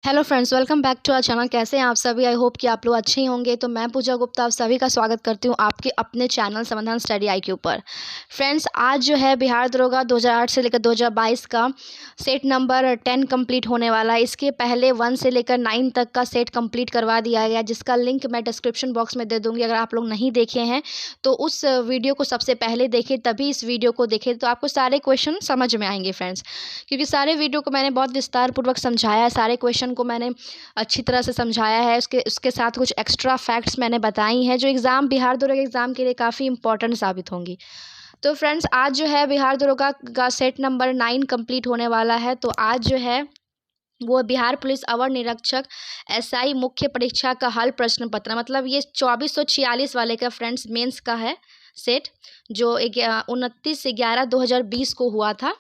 Hello friends, welcome back to our channel. कैसे हैं आप सभी? आई होप कि आप लोग अच्छे ही होंगे। तो मैं पूजा गुप्ता आप सभी का स्वागत करती हूं आपके अपने चैनल समाधान स्टडी IQ पर। फ्रेंड्स, आज जो है बिहार दरोगा 2008 से लेकर 2022 का सेट नंबर 10 कंप्लीट होने वाला है। इसके पहले 1 से लेकर 9 तक का सेट कंप्लीट करवा दिया गया, जिसका लिंक मैं डिस्क्रिप्शन बॉक्स में दे दूँगी। अगर आप लोग नहीं देखे हैं तो उस वीडियो को सबसे पहले देखें, तभी इस वीडियो को देखें तो आपको सारे क्वेश्चन समझ में आएंगे फ्रेंड्स। क्योंकि सारे वीडियो को मैंने बहुत विस्तार पूर्वक समझाया है, सारे क्वेश्चन को मैंने अच्छी तरह से समझाया है। उसके साथ कुछ एक्स्ट्रा फैक्ट्स मैंने बताई हैं जो एग्ज़ाम बिहार दरोगा एग्ज़ाम के लिए काफ़ी इंपॉर्टेंट साबित होंगी। तो फ्रेंड्स, आज जो है बिहार दरोगा का सेट नंबर 9 कंप्लीट होने वाला है। तो आज जो है वो बिहार पुलिस अवर निरीक्षक SI मुख्य परीक्षा का हल प्रश्न पत्र, मतलब ये 2446 वाले का फ्रेंड्स मेंस का है सेट, जो 29/11/2020 को हुआ था।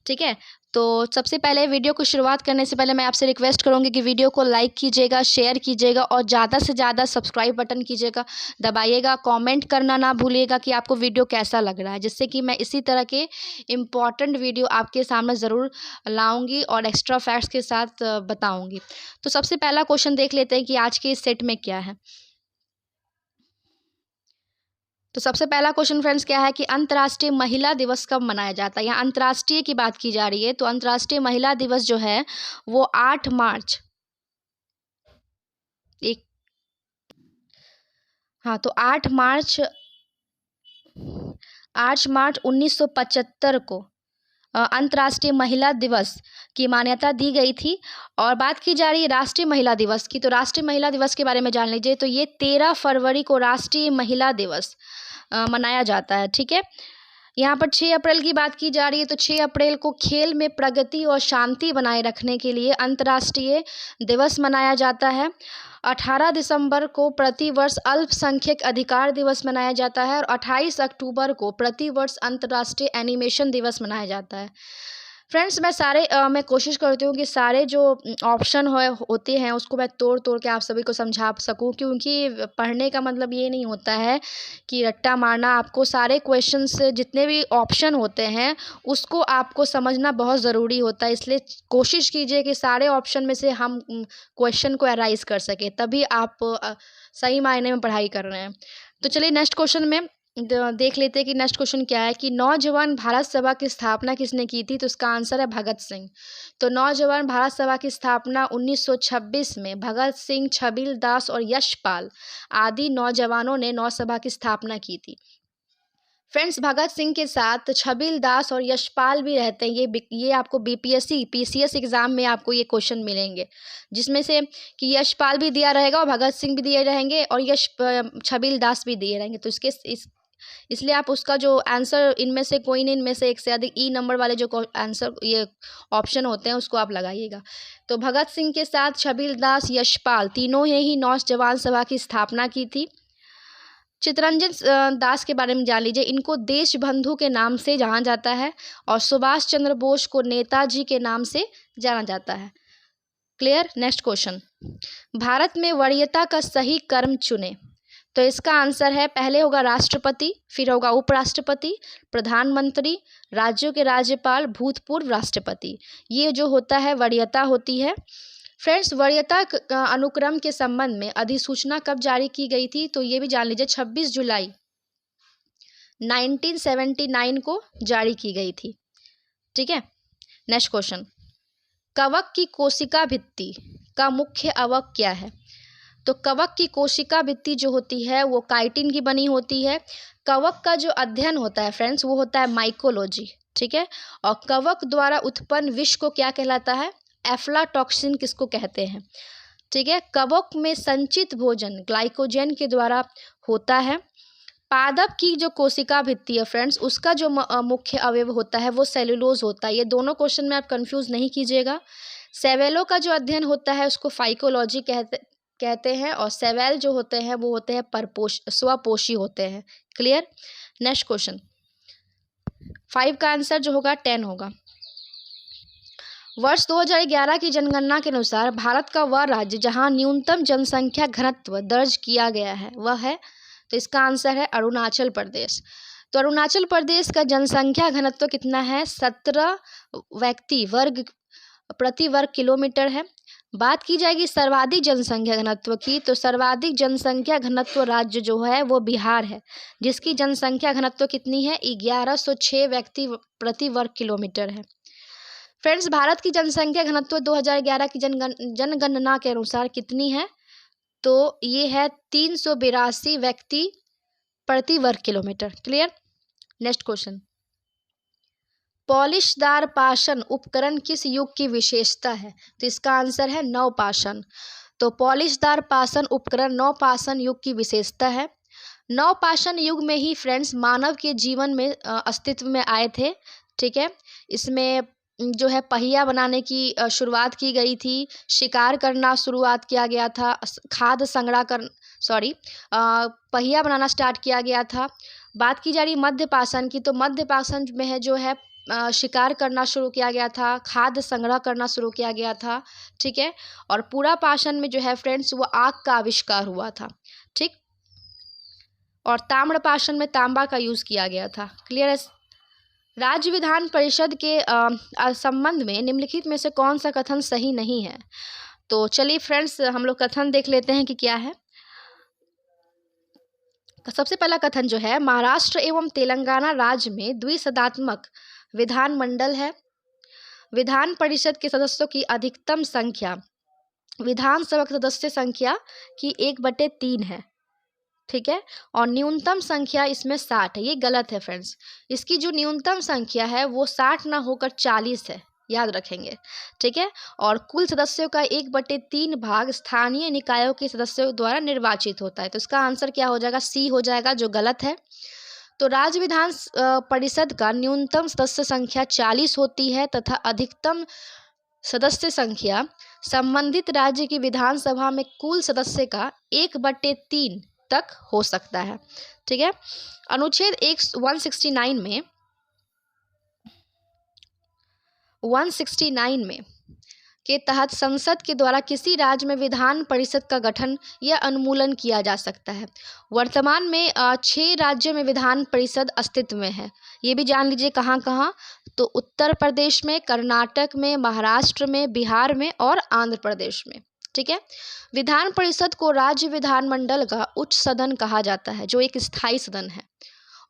ठीक है, तो सबसे पहले वीडियो को शुरुआत करने से पहले मैं आपसे रिक्वेस्ट करूंगी कि वीडियो को लाइक कीजिएगा, शेयर कीजिएगा और ज़्यादा से ज़्यादा सब्सक्राइब बटन कीजिएगा, दबाइएगा। कमेंट करना ना भूलिएगा कि आपको वीडियो कैसा लग रहा है, जिससे कि मैं इसी तरह के इम्पॉर्टेंट वीडियो आपके सामने ज़रूर लाऊंगी और एक्स्ट्रा फैक्ट्स के साथ बताऊंगी। तो सबसे पहला क्वेश्चन देख लेते हैं कि आज के इस सेट में क्या है। तो सबसे पहला क्वेश्चन फ्रेंड्स क्या है कि अंतर्राष्ट्रीय महिला दिवस कब मनाया जाता है। यहाँ अंतर्राष्ट्रीय की बात की जा रही है, तो अंतर्राष्ट्रीय महिला दिवस जो है वो 8 मार्च एक हाँ, तो 8 मार्च 1975 को अंतर्राष्ट्रीय महिला दिवस की मान्यता दी गई थी। और बात की जा रही है राष्ट्रीय महिला दिवस की, तो राष्ट्रीय महिला दिवस के बारे में जान लीजिए। तो ये 13 फरवरी को राष्ट्रीय महिला दिवस मनाया जाता है। ठीक है, यहाँ पर 6 अप्रैल की बात की जा रही है, तो 6 अप्रैल को खेल में प्रगति और शांति बनाए रखने के लिए अंतर्राष्ट्रीय दिवस मनाया जाता है। 18 दिसंबर को प्रतिवर्ष अल्पसंख्यक अधिकार दिवस मनाया जाता है और 28 अक्टूबर को प्रतिवर्ष अंतर्राष्ट्रीय एनिमेशन दिवस मनाया जाता है। फ्रेंड्स, मैं कोशिश करती हूँ कि सारे जो ऑप्शन होते हैं उसको मैं तोड़ तोड़ के आप सभी को समझा सकूँ, क्योंकि पढ़ने का मतलब ये नहीं होता है कि रट्टा मारना। आपको सारे क्वेश्चंस जितने भी ऑप्शन होते हैं उसको आपको समझना बहुत ज़रूरी होता है। इसलिए कोशिश कीजिए कि सारे ऑप्शन में से हम क्वेश्चन को एराइज कर सकें, तभी आप सही मायने में पढ़ाई कर रहे हैं। तो चलिए नेक्स्ट क्वेश्चन में देख लेते हैं कि नेक्स्ट क्वेश्चन क्या है कि नौजवान भारत सभा की स्थापना किसने की थी। तो इसका आंसर है भगत सिंह। तो नौजवान भारत सभा की स्थापना 1926 में भगत सिंह, छबील दास और यशपाल आदि नौजवानों ने नौ सभा की स्थापना की थी। फ्रेंड्स, भगत सिंह के साथ छबील दास और यशपाल भी रहते हैं। ये आपको BPSC PCS एग्जाम में आपको ये क्वेश्चन मिलेंगे, जिसमें से कि यशपाल भी दिया रहेगा और भगत सिंह भी दिए रहेंगे और छबील दास भी दिए रहेंगे। तो इसलिए आप उसका जो आंसर इनमें से कोई नहीं, इनमें से एक से अधिक ई नंबर वाले जो आंसर ये ऑप्शन होते हैं उसको आप लगाइएगा। तो भगत सिंह के साथ छबील दास, यशपाल तीनों ने ही नौजवान सभा की स्थापना की थी। चित्तरंजन दास के बारे में जान लीजिए। इनको देशबंधु के नाम से जाना जाता है और सुभाष चंद्र बोस को नेताजी के नाम से जाना जाता है। क्लियर। नेक्स्ट क्वेश्चन, भारत में वरीयता का सही कर्म चुने। तो इसका आंसर है, पहले होगा राष्ट्रपति, फिर होगा उपराष्ट्रपति, प्रधानमंत्री, राज्यों के राज्यपाल, भूतपूर्व राष्ट्रपति। ये जो होता है वरीयता होती है। फ्रेंड्स, वरीयता अनुक्रम के संबंध में अधिसूचना कब जारी की गई थी। तो ये भी जान लीजिए, 26 जुलाई 1979 को जारी की गई थी। ठीक है, नेक्स्ट क्वेश्चन, कवक की कोशिका भित्ति का मुख्य अवयव क्या है। तो कवक की कोशिका भित्ति जो होती है वो काइटिन की बनी होती है। कवक का जो अध्ययन होता है फ्रेंड्स वो होता है माइकोलॉजी। ठीक है, और कवक द्वारा उत्पन्न विष को क्या कहलाता है, एफ्लाटॉक्सिन किसको कहते हैं। ठीक है, कवक में संचित भोजन ग्लाइकोजन के द्वारा होता है। पादप की जो कोशिका भित्ति है फ्रेंड्स, उसका जो मुख्य अवयव होता है वो सेलुलोज होता है। ये दोनों क्वेश्चन में आप कंफ्यूज नहीं कीजिएगा। सेवेलों का जो अध्ययन होता है उसको फाइकोलॉजी कहते हैं और सेवेल जो होते हैं वो होते हैं स्वपोषी होते हैं। क्लियर। नेक्स्ट क्वेश्चन, 5 का आंसर जो होगा 10 होगा। वर्ष 2011 की जनगणना के अनुसार भारत का वह राज्य जहां न्यूनतम जनसंख्या घनत्व दर्ज किया गया है वह है। तो इसका आंसर है अरुणाचल प्रदेश। तो अरुणाचल प्रदेश का जनसंख्या घनत्व कितना है, 17 व्यक्ति वर्ग प्रति वर्ग किलोमीटर है। बात की जाएगी सर्वाधिक जनसंख्या घनत्व की, तो सर्वाधिक जनसंख्या घनत्व राज्य जो है वो बिहार है, जिसकी जनसंख्या घनत्व कितनी है, 1106 व्यक्ति प्रति वर्ग किलोमीटर है। फ्रेंड्स, भारत की जनसंख्या घनत्व 2011 की जनगणना के अनुसार कितनी है, तो ये है 382 व्यक्ति प्रति वर्ग किलोमीटर। क्लियर। नेक्स्ट क्वेश्चन, पॉलिशदार पाषाण उपकरण किस युग की विशेषता है, तो इसका आंसर है नवपाषाण। तो पॉलिशदार पाषाण उपकरण नवपाषाण युग की विशेषता है। नवपाषाण युग में ही फ्रेंड्स मानव के जीवन में अस्तित्व में आए थे। ठीक है, इसमें जो है पहिया बनाने की शुरुआत की गई थी, शिकार करना शुरुआत किया गया था, खाद्य संग्रह कर पहिया बनाना स्टार्ट किया गया था। बात की जा रही मध्य पाषाण की, तो मध्य पाषाण में है जो है शिकार करना शुरू किया गया था, खाद्य संग्रह करना शुरू किया गया था। ठीक है, और पूरा पाषाण में जो है फ्रेंड्स वो आग का आविष्कार हुआ था। ठीक, और ताम्र पाषाण में तांबा का यूज किया गया था। क्लियर है। राज्य विधान परिषद के संबंध में निम्नलिखित में से कौन सा कथन सही नहीं है, तो चलिए फ्रेंड्स हम लोग कथन देख लेते हैं कि क्या है। सबसे पहला कथन जो है, महाराष्ट्र एवं तेलंगाना राज्य में द्विसदनात्मक विधानमंडल है। विधान परिषद के सदस्यों की अधिकतम संख्या विधानसभा सदस्य संख्या की 1/3 है। ठीक है, और न्यूनतम संख्या इसमें 60 है। ये गलत है फ्रेंड्स, इसकी जो न्यूनतम संख्या है वो 60 ना होकर 40 है, याद रखेंगे। ठीक है, और कुल सदस्यों का 1/3 भाग स्थानीय निकायों के सदस्यों द्वारा निर्वाचित होता है। तो इसका आंसर क्या हो जाएगा, सी हो जाएगा, जो गलत है। तो राज्य विधान परिषद का न्यूनतम सदस्य संख्या 40 होती है तथा अधिकतम सदस्य संख्या संबंधित राज्य की विधानसभा में कुल सदस्य का 1/3 तक हो सकता है। ठीक है, अनुच्छेद 169 में के तहत संसद के द्वारा किसी राज्य में विधान परिषद का गठन या अनुमूलन किया जा सकता है। वर्तमान में 6 राज्यों में विधान परिषद अस्तित्व में है। ये भी जान लीजिए कहाँ कहाँ, तो उत्तर प्रदेश में, कर्नाटक में, महाराष्ट्र में, बिहार में और आंध्र प्रदेश में। ठीक है, विधान परिषद को राज्य विधानमंडल का उच्च सदन कहा जाता है, जो एक स्थायी सदन है।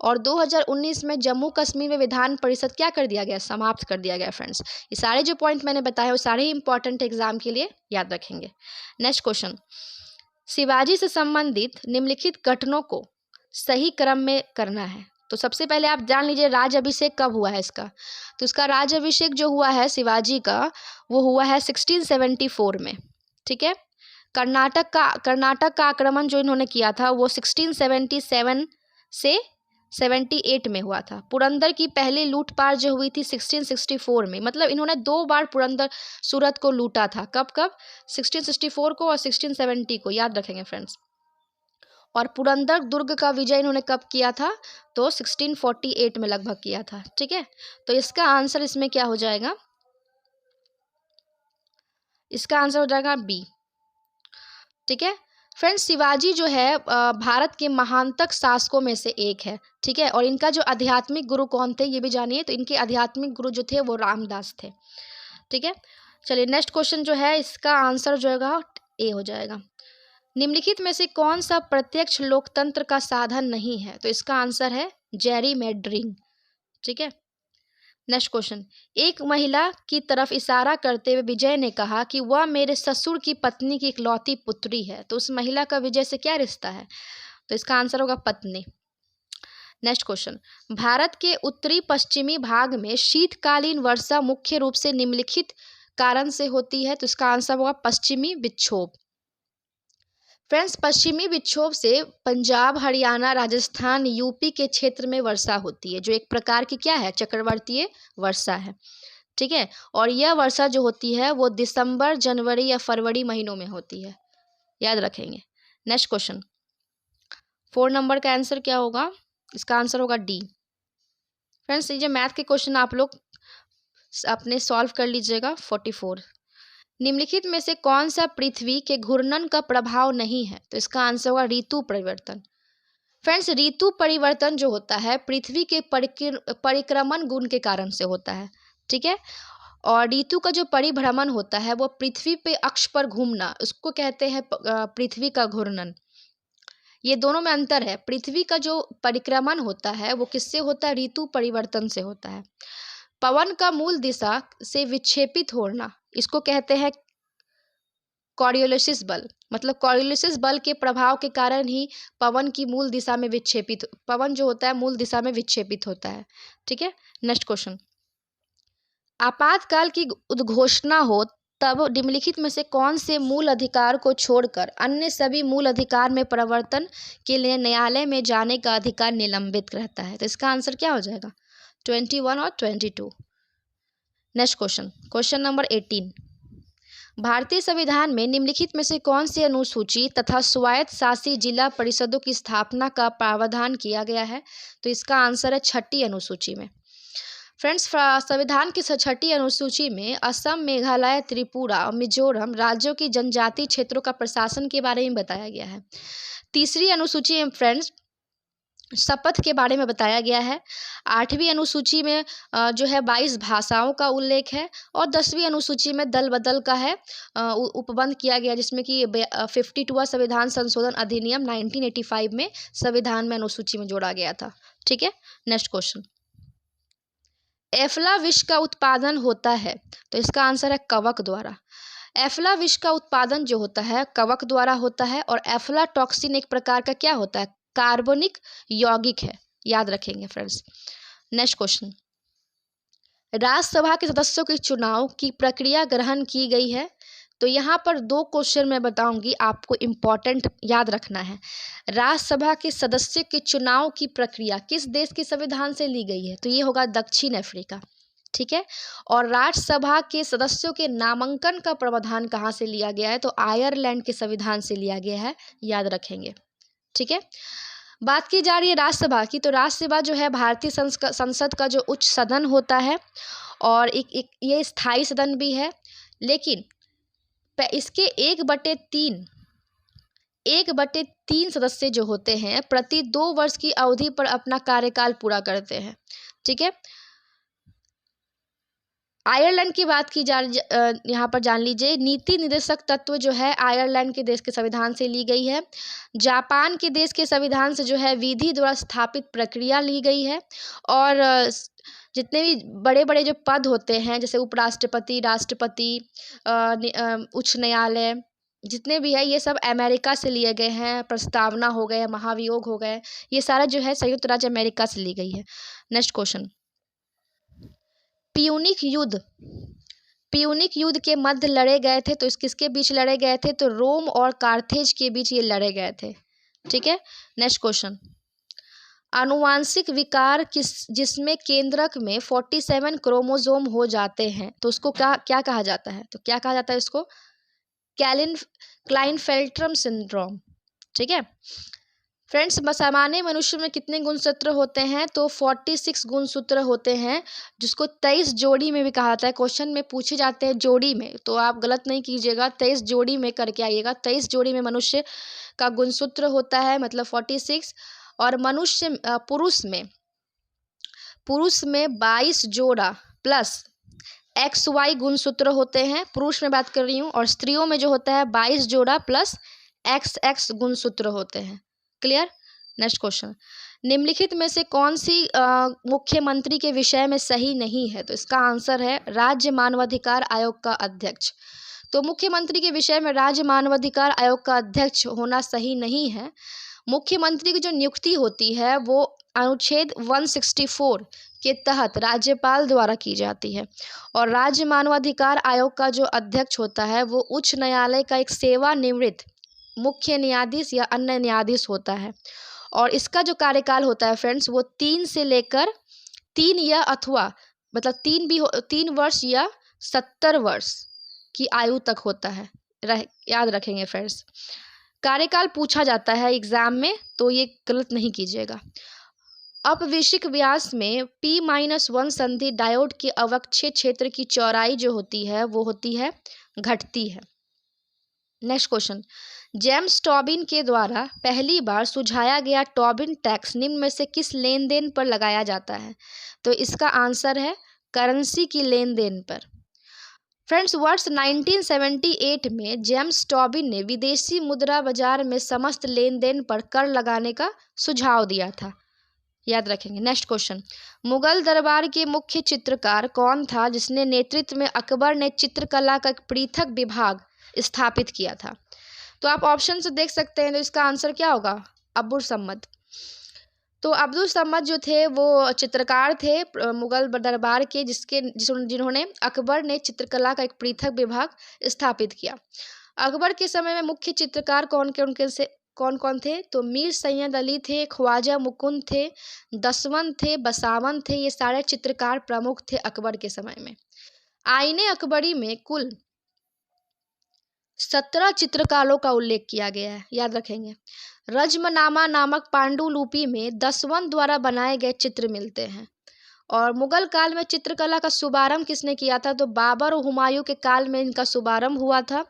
और 2019 में जम्मू कश्मीर में विधान परिषद क्या कर दिया गया, समाप्त कर दिया गया। फ्रेंड्स, ये सारे जो पॉइंट मैंने बताए वो सारे ही इंपॉर्टेंट एग्जाम के लिए याद रखेंगे। नेक्स्ट क्वेश्चन, शिवाजी से संबंधित निम्नलिखित घटनाओं को सही क्रम में करना है। तो सबसे पहले आप जान लीजिए राज अभिषेक कब हुआ है इसका, तो इसका राज अभिषेक जो हुआ है शिवाजी का वो हुआ है 1674 में। ठीक है, कर्नाटक का आक्रमण जो इन्होंने किया था वो 1677 से 78 में हुआ था। पुरंदर की पहली लूटपाट जो हुई थी 1664 में, मतलब इन्होंने 2 बार पुरंदर सूरत को लूटा था। कब कब, 1664 को और 1670 को, याद रखेंगे फ्रेंड्स। और पुरंदर दुर्ग का विजय इन्होंने कब किया था, तो 1648 में लगभग किया था। ठीक है, तो इसका आंसर इसमें क्या हो जाएगा, इसका आंसर हो जाएगा बी। ठीक है फ्रेंड्स, शिवाजी जो है भारत के महानतक शासकों में से एक है। ठीक है, और इनका जो आध्यात्मिक गुरु कौन थे ये भी जानिए, तो इनके आध्यात्मिक गुरु जो थे वो रामदास थे। ठीक है, चलिए नेक्स्ट क्वेश्चन जो है इसका आंसर जो है ए हो जाएगा। निम्नलिखित में से कौन सा प्रत्यक्ष लोकतंत्र का साधन नहीं है, तो इसका आंसर है जेरीमैंडरिंग। ठीक है, नेक्स्ट क्वेश्चन, एक महिला की तरफ इशारा करते हुए विजय ने कहा कि वह मेरे ससुर की पत्नी की इकलौती पुत्री है। तो उस महिला का विजय से क्या रिश्ता है, तो इसका आंसर होगा पत्नी। नेक्स्ट क्वेश्चन, भारत के उत्तरी पश्चिमी भाग में शीतकालीन वर्षा मुख्य रूप से निम्नलिखित कारण से होती है, तो इसका आंसर होगा पश्चिमी विक्षोभ। फ्रेंड्स, पश्चिमी विक्षोभ से पंजाब, हरियाणा, राजस्थान, यूपी के क्षेत्र में वर्षा होती है, जो एक प्रकार की क्या है, चक्रवातीय वर्षा है। ठीक है, और यह वर्षा जो होती है वो दिसंबर, जनवरी या फरवरी महीनों में होती है, याद रखेंगे। नेक्स्ट क्वेश्चन, 4 नंबर का आंसर क्या होगा, इसका आंसर होगा डी। फ्रेंड्स, ये मैथ के क्वेश्चन आप लोग अपने सॉल्व कर लीजिएगा। 44, निम्नलिखित में से कौन सा पृथ्वी के घूर्णन का प्रभाव नहीं है, तो इसका आंसर होगा ऋतु परिवर्तन। फ्रेंड्स, ऋतु परिवर्तन जो होता है पृथ्वी के परिक्रमण गुण के कारण से होता है। ठीक है, और ऋतु का जो परिभ्रमण होता है वो पृथ्वी पे अक्ष पर घूमना, उसको कहते हैं पृथ्वी का घूर्णन। ये दोनों में अंतर है। पृथ्वी का जो परिक्रमण होता है वो किससे होता है? ऋतु परिवर्तन से होता है। पवन का मूल दिशा से विक्षेपित होना, इसको कहते हैं कॉरियोलिसिस बल। मतलब कॉरियोलिसिस बल के प्रभाव के कारण ही पवन की मूल दिशा में विक्षेपित, पवन जो होता है मूल दिशा में विक्षेपित होता है। ठीक है, नेक्स्ट क्वेश्चन। आपातकाल की उद्घोषणा हो तब निम्नलिखित में से कौन से मूल अधिकार को छोड़कर अन्य सभी मूल अधिकार में परिवर्तन के लिए न्यायालय में जाने का अधिकार निलंबित रहता है? तो इसका आंसर क्या हो जाएगा? 21 और 22। Next question, question number 18। भारतीय संविधान में निम्नलिखित में से कौन सी अनुसूची तथा स्वायत्त शासी जिला परिषदों की स्थापना का प्रावधान किया गया है? तो इसका आंसर है छठी अनुसूची में। फ्रेंड्स, संविधान की छठी अनुसूची में असम, मेघालय, त्रिपुरा और मिजोरम राज्यों की जनजातीय क्षेत्रों का प्रशासन के बारे में बताया गया है। तीसरी अनुसूची में फ्रेंड्स शपथ के बारे में बताया गया है। 8वीं अनुसूची में जो है 22 भाषाओं का उल्लेख है। और 10वीं अनुसूची में दल बदल का है उपबंध किया गया, जिसमें कि 52वां संविधान संशोधन अधिनियम 1985 में संविधान में अनुसूची में जोड़ा गया था। ठीक है, नेक्स्ट क्वेश्चन। एफ्ला विष का उत्पादन होता है? तो इसका आंसर है कवक द्वारा। एफ्ला विष का उत्पादन जो होता है कवक द्वारा होता है। और एफ्लाटॉक्सिन एक प्रकार का क्या होता है? कार्बनिक यौगिक है, याद रखेंगे फ्रेंड्स। Next question. राज्यसभा के सदस्यों के चुनाव की प्रक्रिया ग्रहण की गई है। तो यहाँ पर 2 क्वेश्चन मैं बताऊंगी, आपको इम्पोर्टेंट याद रखना है। राज्यसभा के सदस्य के चुनाव की प्रक्रिया किस देश के संविधान से ली गई है? तो ये होगा दक्षिण अफ्रीका। ठीक है, और राज्यसभा के सदस्यों के नामांकन का प्रावधान कहाँ से लिया गया है? तो आयरलैंड के संविधान से लिया गया है, याद रखेंगे। ठीक है, बात की जा रही है राज्यसभा की। तो राज्यसभा जो है भारतीय संसद का जो उच्च सदन होता है और ये स्थायी सदन भी है। लेकिन इसके 1/3 सदस्य जो होते हैं प्रति 2 वर्ष की अवधि पर अपना कार्यकाल पूरा करते हैं। ठीक है, आयरलैंड की बात की यहाँ पर जान लीजिए। नीति निर्देशक तत्व जो है आयरलैंड के देश के संविधान से ली गई है। जापान के देश के संविधान से जो है विधि द्वारा स्थापित प्रक्रिया ली गई है। और जितने भी बड़े बड़े जो पद होते हैं जैसे उपराष्ट्रपति, राष्ट्रपति, उच्च न्यायालय, जितने भी है ये सब अमेरिका से लिए गए हैं। प्रस्तावना हो गए, महाभियोग हो गए, ये सारा जो है संयुक्त राज्य अमेरिका से ली गई है। Next question. प्यूनिक युद्ध के मध्य लड़े गए थे। तो किसके बीच लड़े गए थे? तो रोम और कार्थेज के बीच ये लड़े गए थे। ठीक है, नेक्स्ट क्वेश्चन। आनुवांशिक विकार जिसमें केंद्रक में 47 क्रोमोसोम हो जाते हैं तो उसको क्या कहा जाता है? तो क्या कहा जाता है इसको? Klinefelter syndrome. ठीक है फ्रेंड्स, सामान्य मनुष्य में कितने गुणसूत्र होते हैं? तो 46 गुणसूत्र होते हैं, जिसको 23 जोड़ी में भी कहा जाता है। क्वेश्चन में पूछे जाते हैं जोड़ी में, तो आप गलत नहीं कीजिएगा, 23 जोड़ी में करके आइएगा। 23 जोड़ी में मनुष्य का गुणसूत्र होता है, मतलब 46। और पुरुष में 22 जोड़ा प्लस XY गुणसूत्र होते हैं, पुरुष में बात कर रही हूँ। और स्त्रियों में जो होता है 22 जोड़ा प्लस XX गुणसूत्र होते हैं। क्लियर? Next question. निम्नलिखित में से कौन सी मुख्यमंत्री के विषय में सही नहीं है? तो इसका आंसर है राज्य मानवाधिकार आयोग का अध्यक्ष। तो मुख्यमंत्री के विषय में राज्य मानवाधिकार आयोग का अध्यक्ष होना सही नहीं है। मुख्यमंत्री की जो नियुक्ति होती है वो अनुच्छेद 164 के तहत राज्यपाल द्वारा की जाती है। और राज्य मानवाधिकार आयोग का जो अध्यक्ष होता है वो उच्च न्यायालय का एक सेवानिवृत्त मुख्य न्यायाधीश या अन्य न्यायाधीश होता है। और इसका जो कार्यकाल होता है फ्रेंड्स वो 3 से लेकर 3 या अथवा मतलब 3 वर्ष या 70 वर्ष की आयु तक होता है। याद रखेंगे फ्रेंड्स, कार्यकाल पूछा जाता है एग्जाम में, तो ये गलत नहीं कीजिएगा। अपविशिक व्यास में P-1 संधि डायोड के अवक्षय क्षेत्र की चौड़ाई जो होती है वो होती है घटती है। Next question. जेम्स टॉबिन के द्वारा पहली बार सुझाया गया टॉबिन टैक्स निम्न में से किस लेन देन पर लगाया जाता है? तो इसका आंसर है करेंसी की लेन देन पर। फ्रेंड्स, वर्ष 1978 में जेम्स टॉबिन ने विदेशी मुद्रा बाजार में समस्त लेन देन पर कर लगाने का सुझाव दिया था। याद रखेंगे। नेक्स्ट क्वेश्चन, मुगल दरबार के मुख्य चित्रकार कौन था जिसने नेतृत्व में अकबर ने चित्रकला का एक पृथक विभाग स्थापित किया था? तो आप ऑप्शन से देख सकते हैं, तो इसका आंसर क्या होगा? अब्दुल समद। तो अब्दुल समद जो थे वो चित्रकार थे मुगल दरबार के, जिन्होंने अकबर ने चित्रकला का एक पृथक विभाग स्थापित किया। अकबर के समय में मुख्य चित्रकार कौन कौन थे? तो मीर सैयद अली थे, ख्वाजा मुकुंद थे, दसवंत थे, बसावन थे। ये सारे चित्रकार प्रमुख थे अकबर के समय में। आईने अकबरी में कुल 17 चित्रकारों का उल्लेख किया गया है। याद रखेंगे। रज्मनामा नामक पांडुलिपि में दसवंत द्वारा बनाए गए चित्र मिलते हैं। और मुगल काल में चित्रकला का शुभारंभ किसने किया था? तो बाबर और हुमायूं के काल में इनका शुभारंभ हुआ था।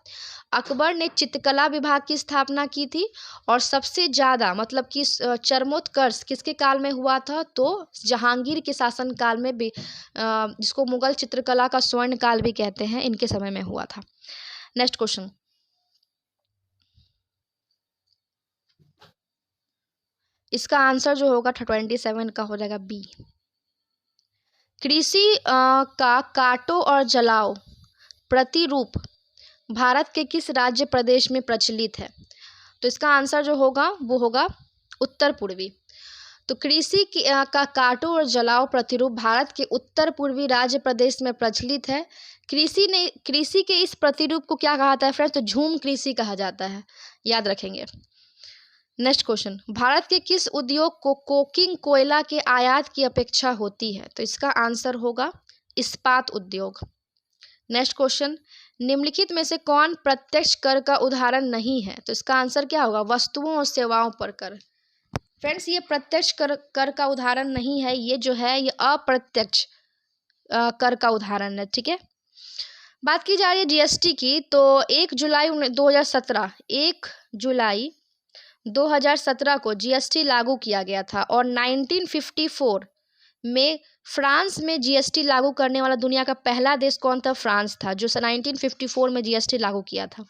अकबर ने चित्रकला विभाग की स्थापना की थी। और सबसे ज़्यादा मतलब कि चरमोत्कर्ष किसके काल में हुआ था? तो जहांगीर के शासन काल में भी, जिसको मुगल चित्रकला का स्वर्ण काल भी कहते हैं, इनके समय में हुआ था। नेक्स्ट क्वेश्चन, इसका आंसर जो होगा 27 का हो जाएगा बी। कृषि का काटो और जलाओ प्रतिरूप भारत के किस राज्य प्रदेश में प्रचलित है? तो इसका आंसर जो होगा वो होगा उत्तर पूर्वी। तो कृषि का काटो और जलाओ प्रतिरूप भारत के उत्तर पूर्वी राज्य प्रदेश में प्रचलित है। कृषि के इस प्रतिरूप को क्या कहा जाता है फ्रेंड्स? तो झूम कृषि कहा जाता है। याद रखेंगे। नेक्स्ट क्वेश्चन, भारत के किस उद्योग को कोकिंग कोयला के आयात की अपेक्षा होती है? तो इसका आंसर होगा इस्पात उद्योग। नेक्स्ट क्वेश्चन, निम्नलिखित में से कौन प्रत्यक्ष कर का उदाहरण नहीं है? तो इसका आंसर क्या होगा? वस्तुओं और सेवाओं पर कर। फ्रेंड्स, ये प्रत्यक्ष कर का उदाहरण नहीं है, ये जो है ये अप्रत्यक्ष कर का उदाहरण है। ठीक है। बात की जा रही है जीएसटी की, तो 1 जुलाई 2017 को जीएसटी लागू किया गया था। और 1954 में फ्रांस में जीएसटी लागू करने वाला दुनिया का पहला देश कौन था? फ्रांस था, जो 1954 में जीएसटी लागू किया था।